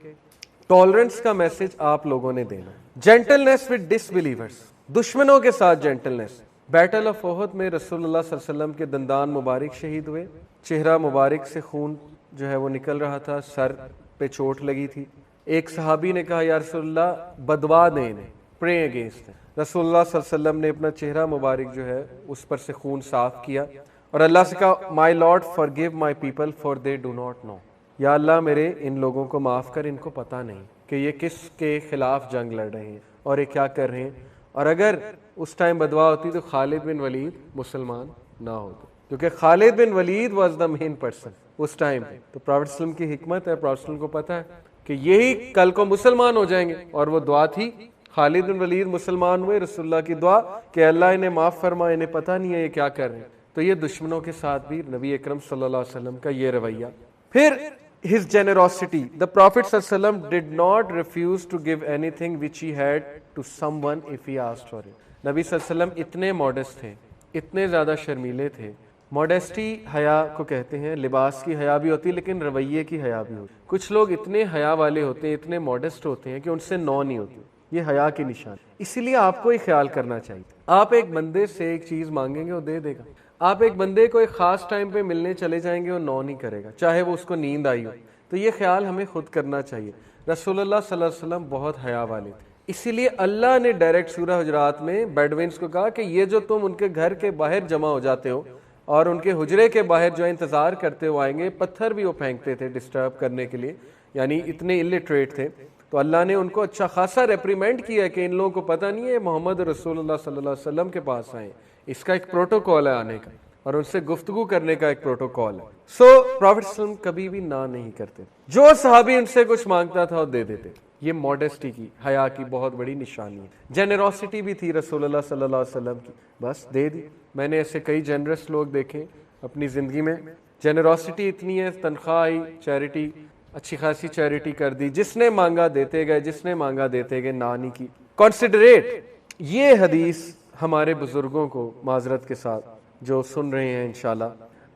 ٹالرنس کا میسج آپ لوگوں نے دینا. جینٹلنس ود ڈس بلیورس, دشمنوں کے ساتھ جینٹلنس. بیٹل آف احد میں رسول اللہ صلی اللہ علیہ وسلم کے دندان مبارک شہید ہوئے, چہرہ مبارک سے خون جو ہے وہ نکل رہا تھا, سر پہ چوٹ لگی تھی. ایک صحابی نے کہا یا رسول اللہ بدوا دیں انہیں, پرے اگینسٹ. رسول اللہ صلی اللہ علیہ وسلم نے اپنا چہرہ مبارک جو ہے اس پر سے خون صاف کیا اور اللہ سے کہا مائی lord forgive my people for they do not know, یا اللہ میرے ان لوگوں کو معاف کر, ان کو پتہ نہیں کہ یہ کس کے خلاف جنگ لڑ رہے ہیں اور یہ کیا کر رہے ہیں. اور اگر اس ٹائم بدوا ہوتی تو خالد بن ولید مسلمان نہ ہوتے, کیونکہ Khalid bin Walid was the main person اس ٹائم پہ. تو پروفیٹ صلی اللہ علیہ وسلم کی حکمت ہے, پروفیٹ صلی اللہ علیہ وسلم کو پتہ ہے کہ یہی کل کو مسلمان ہو جائیں گے, اور وہ دعا تھی خالد بن ولید مسلمان ہوئے, رسول اللہ کی دعا کہ اللہ انہیں معاف فرما, انہیں پتہ نہیں ہے یہ کیا کر رہے ہیں. تو یہ دشمنوں کے ساتھ بھی نبی اکرم صلی اللہ علیہ وسلم کا یہ رویہ. پھر his generosity, the Prophet صلی اللہ علیہ وسلم did not refuse to give anything which he had to someone if he asked for it. نبی صلی اللہ علیہ وسلم اتنے ماڈسٹ تھے, اتنے زیادہ شرمیلے تھے. ماڈسٹی حیا کو کہتے ہیں, لباس کی حیا بھی ہوتی ہے لیکن رویے کی حیا بھی ہوتی ہے. کچھ لوگ اتنے حیا والے ہوتے ہیں, اتنے ماڈسٹ ہوتے ہیں کہ ان سے نو نہیں ہوتی, یہ حیا کی نشان. اسی لیے آپ کو یہ خیال کرنا چاہیے, آپ ایک بندے سے ایک چیز مانگیں گے وہ دے دے گا. آپ ایک بندے کو ایک خاص ٹائم پہ ملنے چلے جائیں گے وہ نو نہیں کرے گا, چاہے وہ اس کو نیند آئی ہو. تو یہ خیال ہمیں خود کرنا چاہیے. رسول اللہ صلی اللہ علیہ وسلم بہت حیا والے تھے, اسی لیے اللہ نے ڈائریکٹ سورہ حجرات میں بیڈوینس کو کہا کہ یہ جو تم ان کے گھر کے باہر جمع ہو جاتے ہو اور ان کے حجرے کے باہر جو انتظار کرتے ہو آئیں گے, پتھر بھی وہ پھینکتے تھے ڈسٹرب کرنے کے لیے, یعنی اتنے الٹریٹ تھے. تو اللہ نے ان کو اچھا خاصا ریپریمنڈ کیا کہ ان لوگوں کو پتہ نہیں ہے محمد رسول اللہ صلی اللہ علیہ وسلم کے پاس آئے, اس کا ایک پروٹوکول ہے آنے کا, اور ان سے گفتگو کرنے کا ایک پروٹوکول ہے. سو پروفیٹ صلی اللہ علیہ وسلم کبھی بھی نہ نہیں کرتے, جو صحابی ان سے کچھ مانگتا تھا وہ دے دیتے. یہ ماڈسٹی کی, حیا کی بہت بڑی نشانی ہے. جنرosity بھی تھی رسول اللہ صلی اللہ علیہ وسلم کی, بس دے دی. میں نے ایسے کئی جنرس لوگ دیکھے اپنی زندگی میں, جنرosity اتنی ہے, تنخواہ آئی, چیریٹی, اچھی خاصی چیریٹی کر دی, جس نے مانگا دیتے گئے, جس نے مانگا دیتے گئے, نہ نہیں کی. کنسیڈریٹ, یہ حدیث ہمارے بزرگوں کو معذرت کے ساتھ جو سن رہے ہیں انشاءاللہ.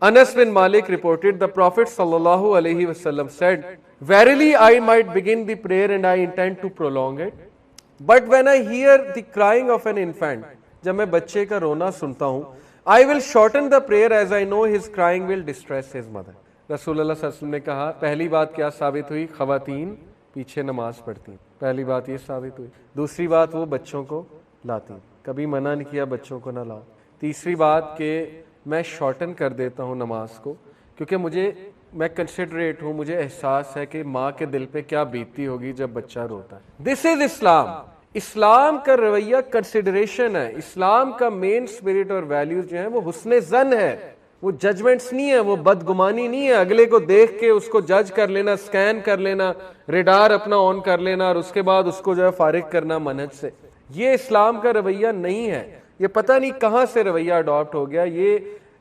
انس بن مالک reported the Prophet sallallahu alaihi wasallam said, verily I might begin the prayer and I intend to prolong it, but when I hear the crying of an infant, جب میں بچے کا رونا سنتا ہوں, I will shorten the prayer as I know his crying will distress his mother. رسول اللہ صلی اللہ علیہ وسلم نے کہا, پہلی بات کیا ثابت ہوئی, خواتین پیچھے نماز پڑھتی ہیں, پہلی بات یہ ثابت ہوئی. دوسری بات وہ بچوں کو لاتی ہیں, کبھی منع نہیں کیا بچوں کو نہ لاؤ. تیسری بات کہ میں شارٹن کر دیتا ہوں نماز کو, کیونکہ میں کنسیڈریٹ ہوں, مجھے احساس ہے کہ ماں کے دل پہ کیا بیتتی ہوگی جب بچہ روتا ہے. دس از اسلام. اسلام کا رویہ کنسیڈریشن ہے. اسلام کا مین اسپرٹ اور ویلیوز جو ہیں وہ حسن ظن ہے, وہ ججمنٹس نہیں ہے, وہ بدگمانی نہیں ہے, اگلے کو دیکھ کے اس کو جج کر لینا, سکین کر لینا, ریڈار اپنا آن کر لینا اور اس کے بعد اس کو جو ہے فارغ کرنا منہج سے. یہ اسلام کا رویہ نہیں ہے. یہ پتہ نہیں کہاں سے رویہ اڈاپٹ ہو گیا. یہ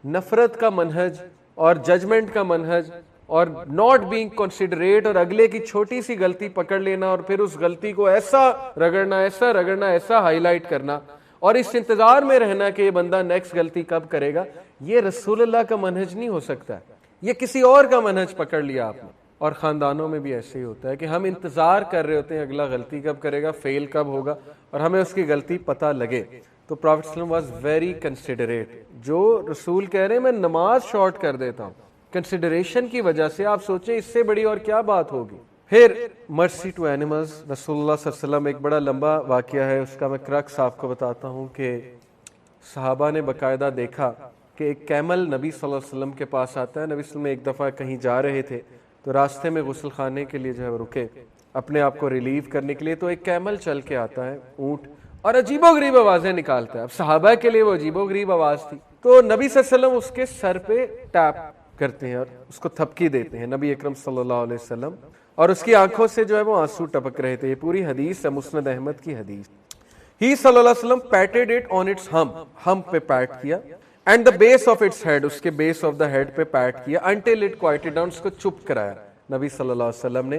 نفرت کا منہج اور ججمنٹ کا منہج اور ناٹ بینگ کنسیڈریٹ, اور اگلے کی چھوٹی سی غلطی پکڑ لینا اور پھر اس غلطی کو ایسا رگڑنا, ایسا رگڑنا, ایسا ہائی لائٹ کرنا اور اس انتظار میں رہنا کہ یہ بندہ نیکسٹ غلطی کب کرے گا. یہ رسول اللہ کا منہج نہیں ہو سکتا, یہ کسی اور کا منہج پکڑ لیا آپ نے. اور خاندانوں میں بھی ایسے ہی ہوتا ہے کہ ہم انتظار کر رہے ہوتے ہیں اگلا غلطی کب کرے گا, فیل کب ہوگا, اور ہمیں اس کی غلطی پتہ لگے. تو پروفیٹ صلی اللہ علیہ وسلم واز ویری کنسیڈریٹ. جو رسول کہہ رہے ہیں میں نماز شارٹ کر دیتا ہوں, کنسیڈریشن کی وجہ سے. آپ سوچیں اس سے بڑی اور کیا بات ہوگی. پھر مرسی ٹو اینیملز. رسول اللہ صلی اللہ علیہ وسلم, ایک بڑا لمبا واقعہ ہے, اس کا میں کرکس آپ کو بتاتا ہوں کہ صحابہ نے باقاعدہ دیکھا کہ ایک کیمل نبی صلی اللہ علیہ وسلم کے پاس آتا ہے. نبی صلی اللہ علیہ وسلم ایک دفعہ کہیں جا رہے تھے تو راستے میں غسل خانے کے لیے جو ہے رکے اپنے آپ کو ریلیو کرنے کے لیے. تو ایک کیمل چل کے آتا ہے, اونٹ, اور عجیب و غریب آوازیں نکالتا ہے. اب صحابہ کے لیے وہ عجیب و غریب آواز تھی. تو نبی صلی اللہ علیہ وسلم اس کے سر پہ ٹیپ کرتے ہیں اور اس کو تھپکی دیتے ہیں. نبی اکرم صلی اللہ علیہ وسلم اور اس کی آنکھوں سے جو ہے وہ آنسو ٹپک رہے تھے. یہ پوری حدیث ہے, مسند احمد کی حدیث. He صلی اللہ علیہ وسلم patted it on its hump پہ پیٹ کیا, and the base of its head, اس کے base of the head پہ پیٹ کیا, until it quieted down, اس کو چپ کرایا نبی صلی اللہ علیہ وسلم نے.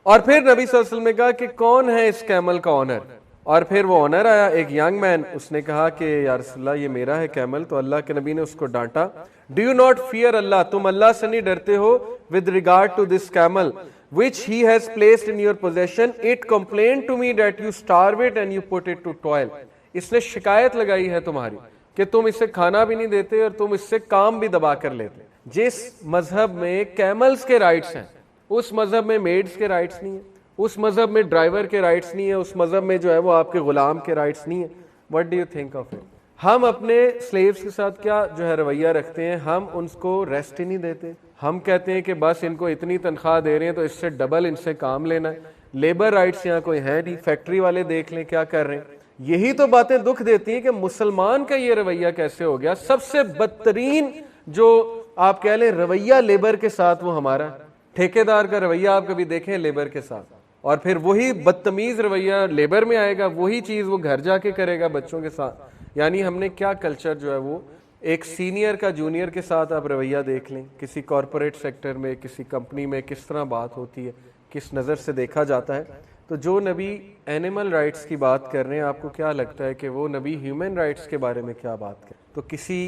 اور پھر نبی صلی اللہ علیہ وسلم نے کہا کہ کون ہے اس کیمل کا آنر, اور پھر وہ آنر آیا, ایک ینگ مین, اس نے کہا کہ یا رسول اللہ یہ میرا ہے کیمل. تو اللہ کے نبی نے اس کو ڈانٹا, do you not fear Allah, تم اللہ سے نہیں ڈرتے ہو, with regard to this camel which he has placed in your possession, it complained to me that you starve it and you put it to toil. اس نے شکایت لگائی ہے تمہاری کہ تم اسے کھانا بھی نہیں دیتے اور تم اس سے کام بھی دبا کر لیتے. جس مذہب میں کیملز کے رائٹس ہیں اس مذہب میں میڈز کے رائٹس نہیں ہیں, اس مذہب میں ڈرائیور کے رائٹس نہیں ہیں, اس مذہب میں جو ہے وہ آپ کے غلام کے رائٹس نہیں ہیں. What do you think of it? ہم اپنے سلیوز کے ساتھ کیا جو ہے رویہ رکھتے ہیں, ہم ان کو ریسٹ ہی نہیں دیتے. ہم کہتے ہیں کہ بس ان کو اتنی تنخواہ دے رہے ہیں تو اس سے ڈبل ان سے کام لینا ہے. لیبر رائٹس یہاں کوئی ہے نہیں, فیکٹری والے دیکھ لیں کیا کر رہے ہیں. یہی تو باتیں دکھ دیتی ہیں کہ مسلمان کا یہ رویہ کیسے ہو گیا. سب سے بدترین جو آپ کہہ لیں رویہ لیبر کے ساتھ وہ ہمارا, ٹھیکیدار کا رویہ آپ کبھی دیکھیں لیبر کے ساتھ, اور پھر وہی بدتمیز رویہ لیبر میں آئے گا, وہی چیز وہ گھر جا کے کرے گا بچوں کے ساتھ. یعنی ہم نے کیا کلچر جو ہے وہ, ایک سینئر کا جونیئر کے ساتھ آپ رویہ دیکھ لیں, کسی کارپوریٹ سیکٹر میں کسی کمپنی میں کس طرح بات ہوتی ہے, کس نظر سے دیکھا جاتا ہے. تو جو نبی اینیمل رائٹس کی بات کر رہے ہیں, آپ کو کیا لگتا ہے کہ وہ نبی ہیومن رائٹس کے بارے میں کیا بات کریں؟ تو کسی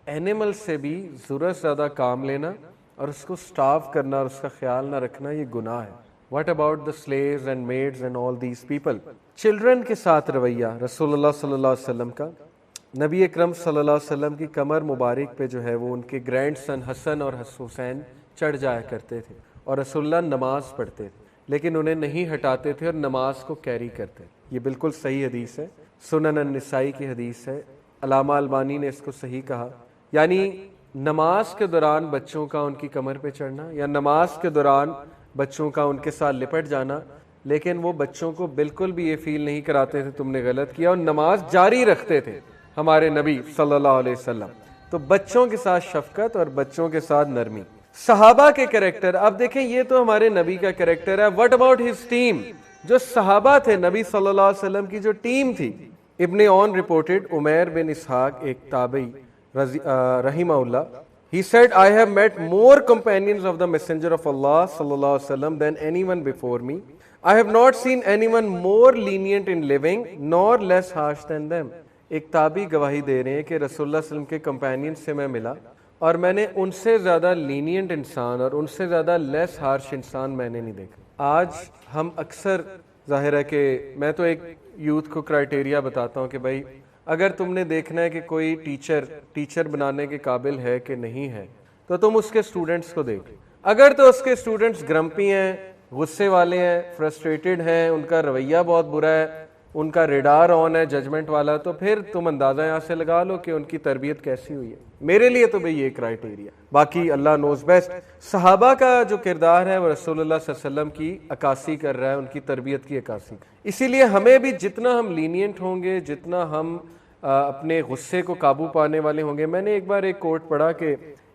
اینیمل سے بھی ضرورت زیادہ کام لینا اور اس کو سٹارو کرنا اور اس کا خیال نہ رکھنا یہ گناہ ہے. What about the sleeves and maids and all these people. Children کے ساتھ رویہ رسول اللہ صلی اللہ علیہ وسلم کا, نبی اکرم صلی اللہ علیہ وسلم کی کمر مبارک پہ جو ہے وہ ان کے گرینڈ سن حسن اور حسین چڑھ جایا کرتے تھے, اور رسول اللہ نماز پڑھتے تھے لیکن انہیں نہیں ہٹاتے تھے اور نماز کو کیری کرتے. یہ بالکل صحیح حدیث ہے, سنن النسائی کی حدیث ہے, علامہ البانی نے اس کو صحیح کہا. یعنی نماز کے دوران بچوں کا ان کی کمر پہ چڑھنا یا نماز کے دوران بچوں کا ان کے ساتھ لپٹ جانا, لیکن وہ بچوں کو بالکل بھی یہ فیل نہیں کراتے تھے تم نے غلط کیا, اور نماز جاری رکھتے تھے ہمارے نبی صلی اللہ علیہ وسلم. تو بچوں کے ساتھ شفقت اور بچوں کے ساتھ نرمی. صحابہ کے کریکٹر, اب دیکھیں یہ تو ہمارے نبی کا کریکٹر ہے. what about his team, جو صحابہ تھے نبی صلی اللہ علیہ وسلم کی جو ٹیم تھی. ابن اون رپورٹڈ, عمیر بن اسحاق ایک تابعی رحمہ اللہ, he said I have met more companions of the messenger of Allah صلی اللہ علیہ وسلم than anyone before me. I have not seen anyone more lenient in living nor less harsh than them. ایک تابعی گواہی دے رہے ہیں کہ رسول اللہ صلی اللہ علیہ وسلم کے کمپینین سے میں ملا اور میں نے ان سے زیادہ لینینٹ انسان اور ان سے زیادہ لیس ہارش انسان میں نے نہیں دیکھا. آج ہم اکثر, ظاہر ہے کہ میں تو ایک یوتھ کو کرائٹیریا بتاتا ہوں کہ بھائی اگر تم نے دیکھنا ہے کہ کوئی ٹیچر بنانے کے قابل ہے کہ نہیں ہے تو تم اس کے اسٹوڈنٹس کو دیکھ. اگر تو اس کے اسٹوڈنٹس گرمپی ہیں, غصے والے ہیں, فرسٹریٹڈ ہیں, ان کا رویہ بہت برا ہے, ان کا ریڈار آن ہے ججمنٹ والا, تو پھر تم اندازہ یہاں سے لگا لو کہ ان کی تربیت کیسی ہوئی ہے. میرے لیے تو بھئی یہ کرائٹیریا, باقی اللہ نوز بیسٹ. صحابہ کا جو کردار ہے وہ رسول اللہ صلی اللہ علیہ وسلم کی عکاسی کر رہا ہے, ان کی تربیت کی عکاسی. اسی لیے ہمیں بھی جتنا ہم لینینٹ ہوں گے, جتنا ہم اپنے غصے کو قابو پانے والے ہوں گے. میں نے ایک بار ایک کوٹ پڑھا کہ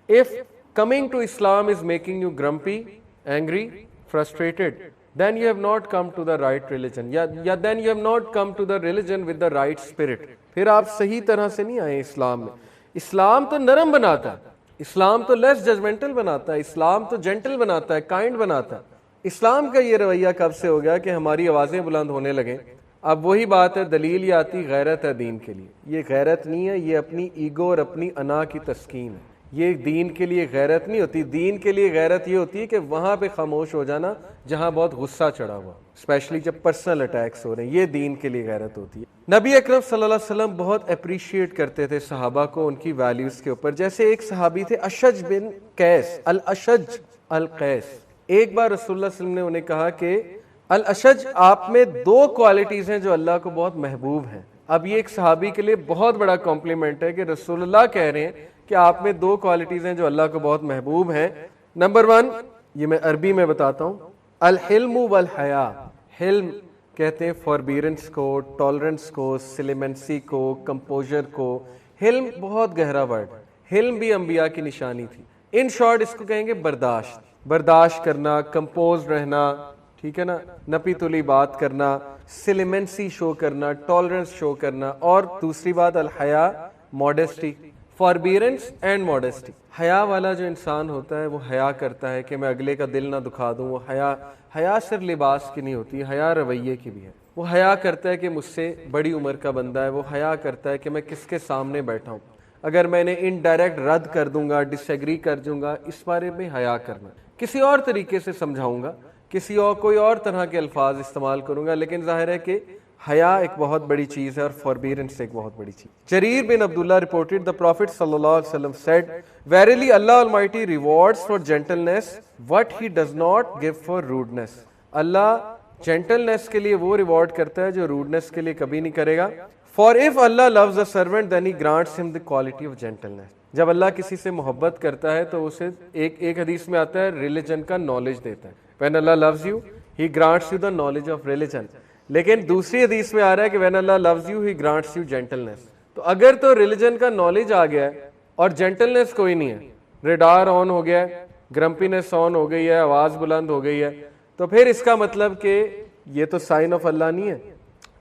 if coming to Islam is making you grumpy, angry, frustrated, then you have not come to the right religion. یا then you have not come to the religion with the right spirit. پھر آپ صحیح طرح سے نہیں آئے اسلام میں. اسلام تو نرم بناتا ہے, اسلام تو لیس ججمنٹل بناتا ہے, اسلام تو جینٹل بناتا ہے, کائنڈ بناتا ہے. اسلام کا یہ رویہ کب سے ہو گیا کہ ہماری آوازیں بلند ہونے لگیں؟ اب وہی بات ہے, دلیل یہ آتی غیرت ہے دین کے لیے. یہ غیرت نہیں ہے, یہ اپنی ایگو اور اپنی انا کی تسکین ہے. یہ دین کے لیے غیرت نہیں ہوتی. دین کے لیے غیرت یہ ہوتی ہے کہ وہاں پہ خاموش ہو جانا جہاں بہت غصہ چڑھا ہوا, اسپیشلی جب پرسنل اٹیکس ہو رہے ہیں. یہ دین کے لیے غیرت ہوتی ہے. نبی اکرم صلی اللہ علیہ وسلم بہت اپریشیٹ کرتے تھے صحابہ کو ان کی ویلیوز کے اوپر. جیسے ایک صحابی تھے اشج بن قیس, الاشج القیس. ایک بار رسول اللہ صلی اللہ علیہ وسلم نے انہیں کہا کہ الاشج, آپ میں دو کوالٹیز ہیں جو اللہ کو بہت محبوب ہیں. اب یہ ایک صحابی کے لیے بہت بڑا کمپلیمنٹ ہے کہ رسول اللہ کہہ رہے ہیں کہ آپ میں دو کوالٹیز ہیں جو اللہ کو بہت محبوب ہیں. نمبر 1, یہ میں عربی میں بتاتا ہوں, الحلم والحیا. حلم کہتے ہیں فوربیرنس کو, ٹالرنس کو, سلیمنسی کو, کمپوزر کو. حلم بہت گہرا ورڈ. حلم بھی انبیاء کی نشانی تھی. ان شارٹ اس کو کہیں گے برداشت. برداشت کرنا, کمپوز رہنا, ٹھیک ہے نا, نپی تلی بات کرنا, سلیمنسی شو کرنا, ٹالرنس شو کرنا. اور دوسری بات الحیا, ماڈیسٹی, فاربیرنس اینڈ ماڈیسٹی. حیا والا جو انسان ہوتا ہے وہ حیا کرتا ہے کہ میں اگلے کا دل نہ دکھا دوں. وہ حیا صرف لباس کی نہیں ہوتی, حیا رویے کی بھی ہے. وہ حیا کرتا ہے کہ مجھ سے بڑی عمر کا بندہ ہے, وہ حیا کرتا ہے کہ میں کس کے سامنے بیٹھا ہوں, اگر میں نے انڈائریکٹ رد کر دوں گا, ڈس ایگری کر دوں گا, اس بارے میں حیا کرنا. کسی اور طریقے سے سمجھاؤں گا, کسی اور کوئی اور طرح کے الفاظ استعمال کروں گا, لیکن ظاہر ہے کہ حیا ایک بہت بڑی چیز ہے اور فاربیرنس ایک بہت بڑی چیز. جریر بن عبداللہ reported the Prophet sallallahu alaihi wasallam said, verily Allah Almighty rewards for gentleness what he does not give for rudeness. Allah gentleness کے لیے وہ ریوارڈ کرتا ہے جو روڈنس کے لیے کبھی نہیں کرے گا. For if Allah loves a servant then he grants him the quality of gentleness. جب اللہ کسی سے محبت کرتا ہے تو اسے ایک حدیث میں آتا ہے ریلیجن کا نالج دیتا ہے. When Allah loves you, he grants you the knowledge of religion. لیکن دوسری حدیث میں آ رہا ہے کہ when Allah loves you, he grants you gentleness. تو اگر تو ریلیجن کا نالج آ گیا ہے اور جینٹلنس کوئی نہیں ہے, ریڈار آن ہو گیا ہے, گرمپینس آن ہو گئی ہے, آواز بلند ہو گئی ہے, تو پھر اس کا مطلب کہ یہ تو سائن آف اللہ نہیں ہے,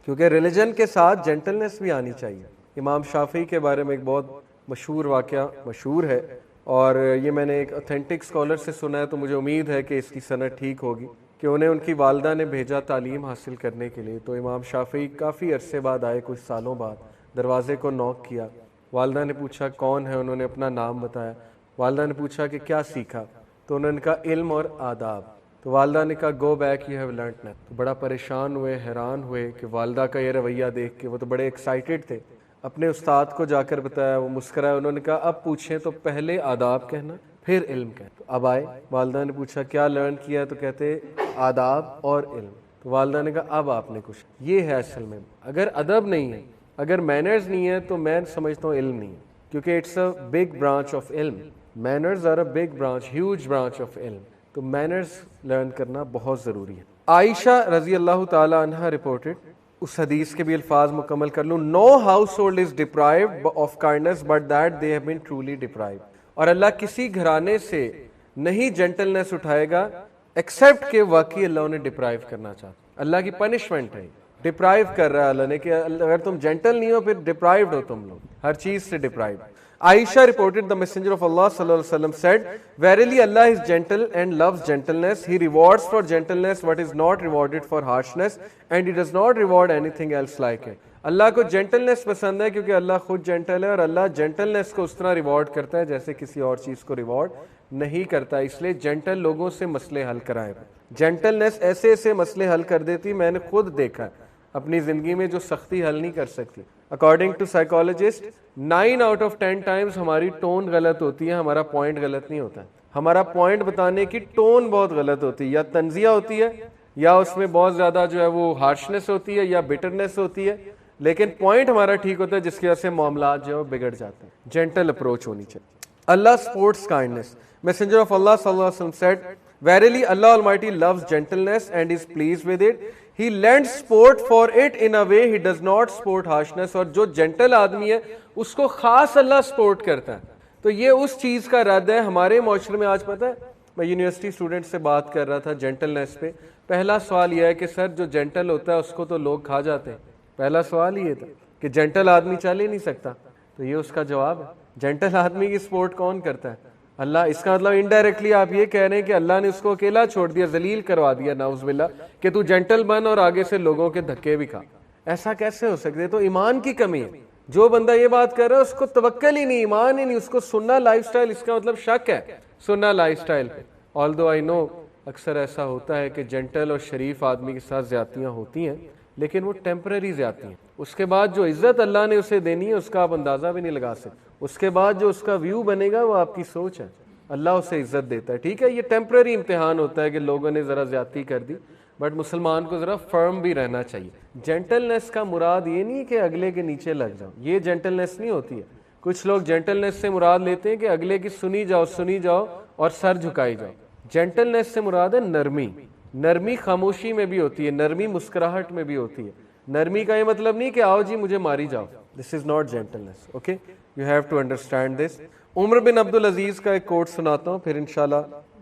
کیونکہ ریلیجن کے ساتھ جینٹلنس بھی آنی چاہیے. امام شافعی کے بارے میں ایک بہت مشہور واقعہ مشہور ہے, اور یہ میں نے ایک اوتھینٹک اسکالر سے سنا ہے, تو مجھے امید ہے کہ اس کی سند ٹھیک ہوگی, کہ انہیں ان کی والدہ نے بھیجا تعلیم حاصل کرنے کے لیے. تو امام شافعی کافی عرصے بعد آئے, کچھ سالوں بعد, دروازے کو نوک کیا. والدہ نے پوچھا کون ہے, انہوں نے اپنا نام بتایا. والدہ نے پوچھا کہ کیا سیکھا, تو انہوں نے کہا علم اور آداب. تو والدہ نے کہا go back you have learnt nothing. تو بڑا پریشان ہوئے, حیران ہوئے کہ والدہ کا یہ رویہ دیکھ کے. وہ تو بڑے ایکسائٹیڈ تھے, اپنے استاد کو جا کر بتایا, وہ مسکرائے. انہوں نے کہا اب پوچھیں تو پہلے آداب کہنا پھر علم کہنا. تو اب آئے, والدہ نے پوچھا کیا لرن کیا, تو کہتے آداب اور علم. تو والدہ نے کہا اب آپ نے کچھ, یہ ہے اصل میں. اگر ادب نہیں ہے, اگر مینرز نہیں ہے, تو میں سمجھتا ہوں علم نہیں ہے, کیونکہ it's a big branch of علم. Manners are a big branch, huge branch of علم. تو مینرز لرن کرنا بہت ضروری ہے. عائشہ رضی اللہ تعالی عنہ رپورٹڈ, اس حدیث کے بھی الفاظ مکمل کر لوں. Household is deprived of kindness but that they have been truly deprived. اور اللہ کسی گھرانے سے نہیں جینٹلنس اٹھائے گا ایکسیپٹ کہ واقعی اللہ انہیں ڈپرائیو کرنا چاہتا. اللہ کی پنشمنٹ ہے, ڈپرائیو کر رہا ہے اللہ نے, کہ اگر تم جینٹل نہیں ہو پھر ڈپرائیوڈ ہو تم لوگ, ہر چیز سے deprived. Aisha reported the messenger of Allah sallallahu alaihi wasallam said, verily Allah is gentle and loves gentleness. He rewards for gentleness what is not rewarded for harshness, and he does not reward anything else like it. اللہ کو جینٹلنس پسند ہے کیونکہ اللہ خود جینٹل ہے, اور اللہ جینٹلنس کو اس طرح ریوارڈ کرتا ہے جیسے کسی اور چیز کو ریوارڈ نہیں کرتا. اس لیے جینٹل لوگوں سے مسئلے حل کرائے. جینٹلنس ایسے ایسے مسئلے حل کر دیتی, میں نے خود دیکھا اپنی زندگی میں, جو سختی حل نہیں کر سکتی. According to psychologist 9 out of 10 times ہماری ٹون غلط ہوتی ہے, ہمارا پوائنٹ غلط نہیں ہوتا. ہمارا پوائنٹ بتانے کی ٹون بہت غلط ہوتی ہے, یا تنزیہ ہوتی ہے, یا اس میں بہت زیادہ جو ہے وہ ہارشنس ہوتی ہے, یا بیٹرنس ہوتی ہے, لیکن پوائنٹ ہمارا ٹھیک ہوتا ہے, جس کی وجہ سے معاملات جو ہے بگڑ جاتے ہیں. جینٹل اپروچ ہونی چاہیے. اللہ سپورٹس کائنڈنس. میسنجر آف اللہ صلی اللہ علیہ وسلم said, verily Allah Almighty loves gentleness and is pleased with it. He lends sport for it in a way he does not sport harshness. اور جو جینٹل آدمی ہے اس کو خاص اللہ سپورٹ کرتا ہے. تو یہ اس چیز کا رد ہے. ہمارے معاشرے میں آج پتہ ہے, میں یونیورسٹی اسٹوڈنٹ سے بات کر رہا تھا جینٹلنس پہ. پہلا سوال یہ ہے کہ سر جو جینٹل ہوتا ہے اس کو تو لوگ کھا جاتے ہیں. پہلا سوال یہ تھا کہ جینٹل آدمی چل ہی نہیں سکتا. تو یہ اس کا جواب ہے, جینٹل آدمی کی سپورٹ کون کرتا ہے؟ اللہ. اس کا مطلب انڈائریکٹلی آپ یہ کہہ رہے ہیں کہ اللہ نے اس کو اکیلا چھوڑ دیا, ذلیل کروا دیا, نعوذ باللہ, کہ تو جینٹل بن اور آگے سے لوگوں کے دھکے بھی کھا. ایسا کیسے ہو سکتے؟ تو ایمان کی کمی ہے. جو بندہ یہ بات کر رہا ہے اس کو توکل ہی نہیں, ایمان ہی نہیں, اس کو سننا لائف سٹائل, اس کا مطلب شک ہے سننا لائف سٹائل پہ. آلدو آئی نو اکثر ایسا ہوتا ہے کہ جینٹل اور شریف آدمی کے ساتھ زیادتیاں ہوتی ہیں, لیکن وہ ٹیمپرری زیادتی ہیں. اس کے بعد جو عزت اللہ نے اسے دینی ہے اس کا آپ اندازہ بھی نہیں لگا سکتے. اس کے بعد جو اس کا ویو بنے گا وہ آپ کی سوچ ہے. اللہ اسے عزت دیتا ہے. ٹھیک ہے, یہ ٹیمپرری امتحان ہوتا ہے کہ لوگوں نے ذرا زیادتی کر دی, بٹ مسلمان کو ذرا فرم بھی رہنا چاہیے. جینٹلنس کا مراد یہ نہیں کہ اگلے کے نیچے لگ جاؤ, یہ جینٹلنس نہیں ہوتی ہے. کچھ لوگ جینٹلنس سے مراد لیتے ہیں کہ اگلے کی سنی جاؤ اور سر جھکائی جاؤ. جینٹلنس سے مراد ہے نرمی. نرمی خاموشی میں بھی ہوتی ہے, نرمی مسکراہٹ میں بھی ہوتی ہے. نرمی کا یہ مطلب نہیں کہ آؤ جی مجھے ماری جاؤ. This is not gentleness. Okay, you have to understand this. Umar bin Abdul Aziz کا ایک کوٹ سناتا ہوں, پھر انشاءاللہ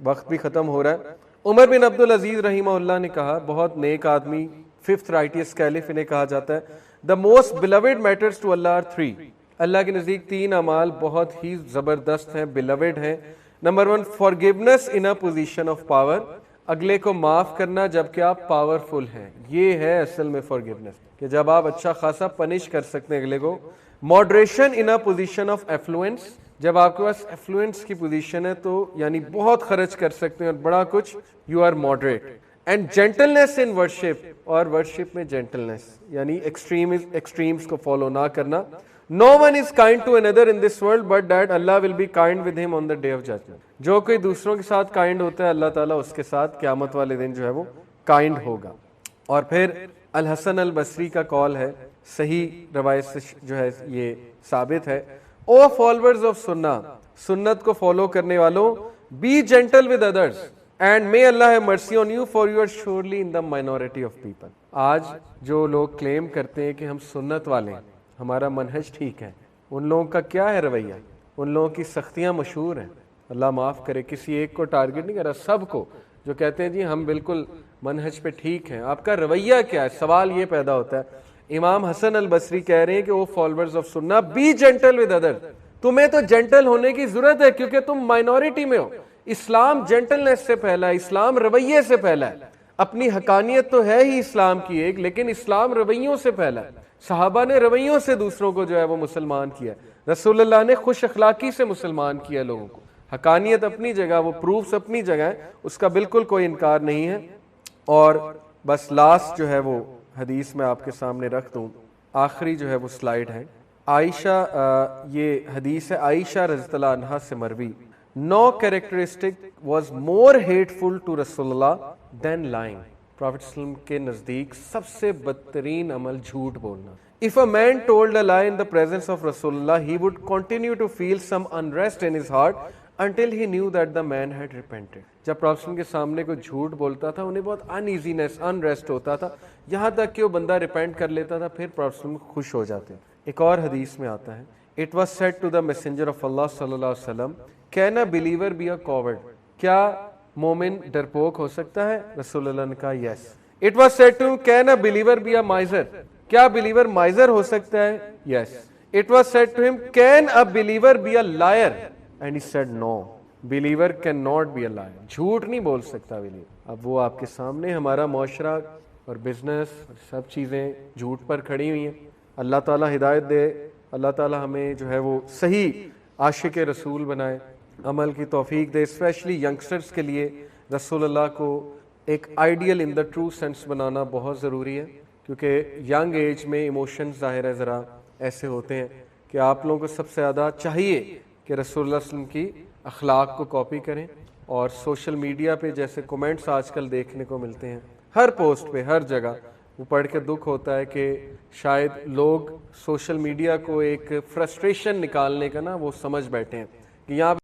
وقت بھی ختم ہو رہا ہے. عمر بن عبد العزیز رحمہ اللہ نے کہا, بہت نیک آدمی, 5th righteous caliph انہیں کہا جاتا ہے, the most beloved matters to Allah are 3. اللہ کے نزدیک 3 اعمال بہت ہی زبردست ہیں, beloved ہیں. Number 1, forgiveness in a position of power, اگلے کو معاف کرنا جبکہ آپ پاورفل ہیں. یہ ہے اصل میں forgiveness, کہ جب آپ اچھا خاصا پنش کر سکتے ہیں اگلے کو. moderation in a position of affluence, جب آپ کے پاس ایفلوئنس کی پوزیشن ہے تو یعنی بہت خرچ کر سکتے ہیں اور بڑا کچھ, you are moderate. And gentleness in worship, اور ورشپ میں جینٹلنیس یعنی ایکسٹریمز کو فالو نہ کرنا. No one is kind to under in this world but that Allah will be kind with him on the day of judgement. جو کوئی دوسروں کے ساتھ کائنڈ ہوتا ہے اللہ تعالیٰ اس کے ساتھ قیامت والے دن جو ہے وہ کائنڈ ہوگا. اور پھر الحسن البصری کا قول ہے, صحیح روایت سے جو ہے یہ ثابت ہے, او فالوورز آف سنہ, سنت کو فالو کرنے والوں, be gentle with others and may Allah have mercy on you for you are surely in the minority of people. آج جو لوگ کلیم کرتے ہیں کہ ہم سنت والے ہیں, ہمارا منہج ٹھیک ہے, ان لوگوں کا کیا ہے رویہ؟ ان لوگوں کی سختیاں مشہور ہیں, اللہ معاف کرے, کسی ایک کو ٹارگٹ نہیں کر رہا, سب کو جو کہتے ہیں جی ہم بالکل منہج پہ ٹھیک ہیں. آپ کا رویہ کیا ہے؟ سوال یہ پیدا ہوتا ہے. امام حسن البصری کہہ رہے ہیں کہ وہ فالوورز آف سنہ, بی جینٹل ود ادر, تمہیں تو جینٹل ہونے کی ضرورت ہے کیونکہ تم مائنورٹی میں ہو. اسلام جینٹلنس سے پھیلا ہے, اسلام رویے سے پھیلا ہے. اپنی حقانیت تو ہے ہی اسلام کی ایک, لیکن اسلام رویوں سے پھیلا ہے. صحابہ نے رویوں سے دوسروں کو جو ہے وہ مسلمان کیا, رسول اللہ نے خوش اخلاقی سے مسلمان کیا لوگوں کو. حقانیت اپنی جگہ, وہ پروفس اپنی جگہ ہے, اس کا بالکل کوئی انکار نہیں ہے. اور بس لاسٹ جو ہے وہ حدیث میں آپ کے سامنے رکھ دوں, آخری جو ہے وہ سلائیڈ ہے. عائشہ, یہ حدیث ہے عائشہ رضی اللہ عنہا سے مروی, نو کیریکٹرسٹک واز مور ہیٹفل ٹو رسول اللہ دین لائنگ. پروفیٹ صلی اللہ علیہ وسلم کے نزدیک سب سے بدترین عمل جھوٹ بولنا. If a man told a lie in the presence of Rasulullah, he would continue to feel some unrest in his heart until he knew that the man had repented. جب پروفیٹ صلی اللہ علیہ وسلم کے سامنے کوئی جھوٹ بولتا تھا انہیں بہت انیزینس, انریسٹ ہوتا تھا, یہاں تک کہ وہ بندہ ریپینٹ کر لیتا تھا, پھر پروفیٹ صلی اللہ علیہ وسلم خوش ہو جاتے. ایک اور حدیث میں آتا ہے, It was said to the messenger of Allah صلی اللہ علیہ وسلم, Can a believer be a coward? کیا مومن ڈرپوک ہو سکتا ہے؟ رسول اللہ نے کہا yes. It was said to him, Can a believer be a miser? کیا بلیور مائزر ہو سکتا ہے؟ yes. It was said to him, Can a believer be a liar? And he said no. Believer cannot be a liar. جھوٹ نہیں بول سکتا believer. اب وہ آپ کے سامنے ہمارا معاشرہ اور بزنس سب چیزیں جھوٹ پر کھڑی ہوئی ہیں. اللہ تعالیٰ ہدایت دے, اللہ تعالیٰ ہمیں جو ہے وہ صحیح عاشق رسول بنائے, عمل کی توفیق دے. اسپیشلی ینگسٹرز کے لیے رسول اللہ کو ایک ideal in the true sense بنانا بہت ضروری ہے, کیونکہ ینگ ایج میں ایموشنز ظاہر ہے ذرا ایسے ہوتے ہیں کہ آپ لوگوں کو سب سے زیادہ چاہیے کہ رسول اللہ صلی اللہ علیہ وسلم کی اخلاق کو کاپی کریں. اور سوشل میڈیا پہ جیسے کومنٹس آج کل دیکھنے کو ملتے ہیں ہر پوسٹ پہ, ہر جگہ, وہ پڑھ کے دکھ ہوتا ہے کہ شاید لوگ سوشل میڈیا کو ایک فرسٹریشن نکالنے کا وہ سمجھ بیٹھے ہیں کہ یہاں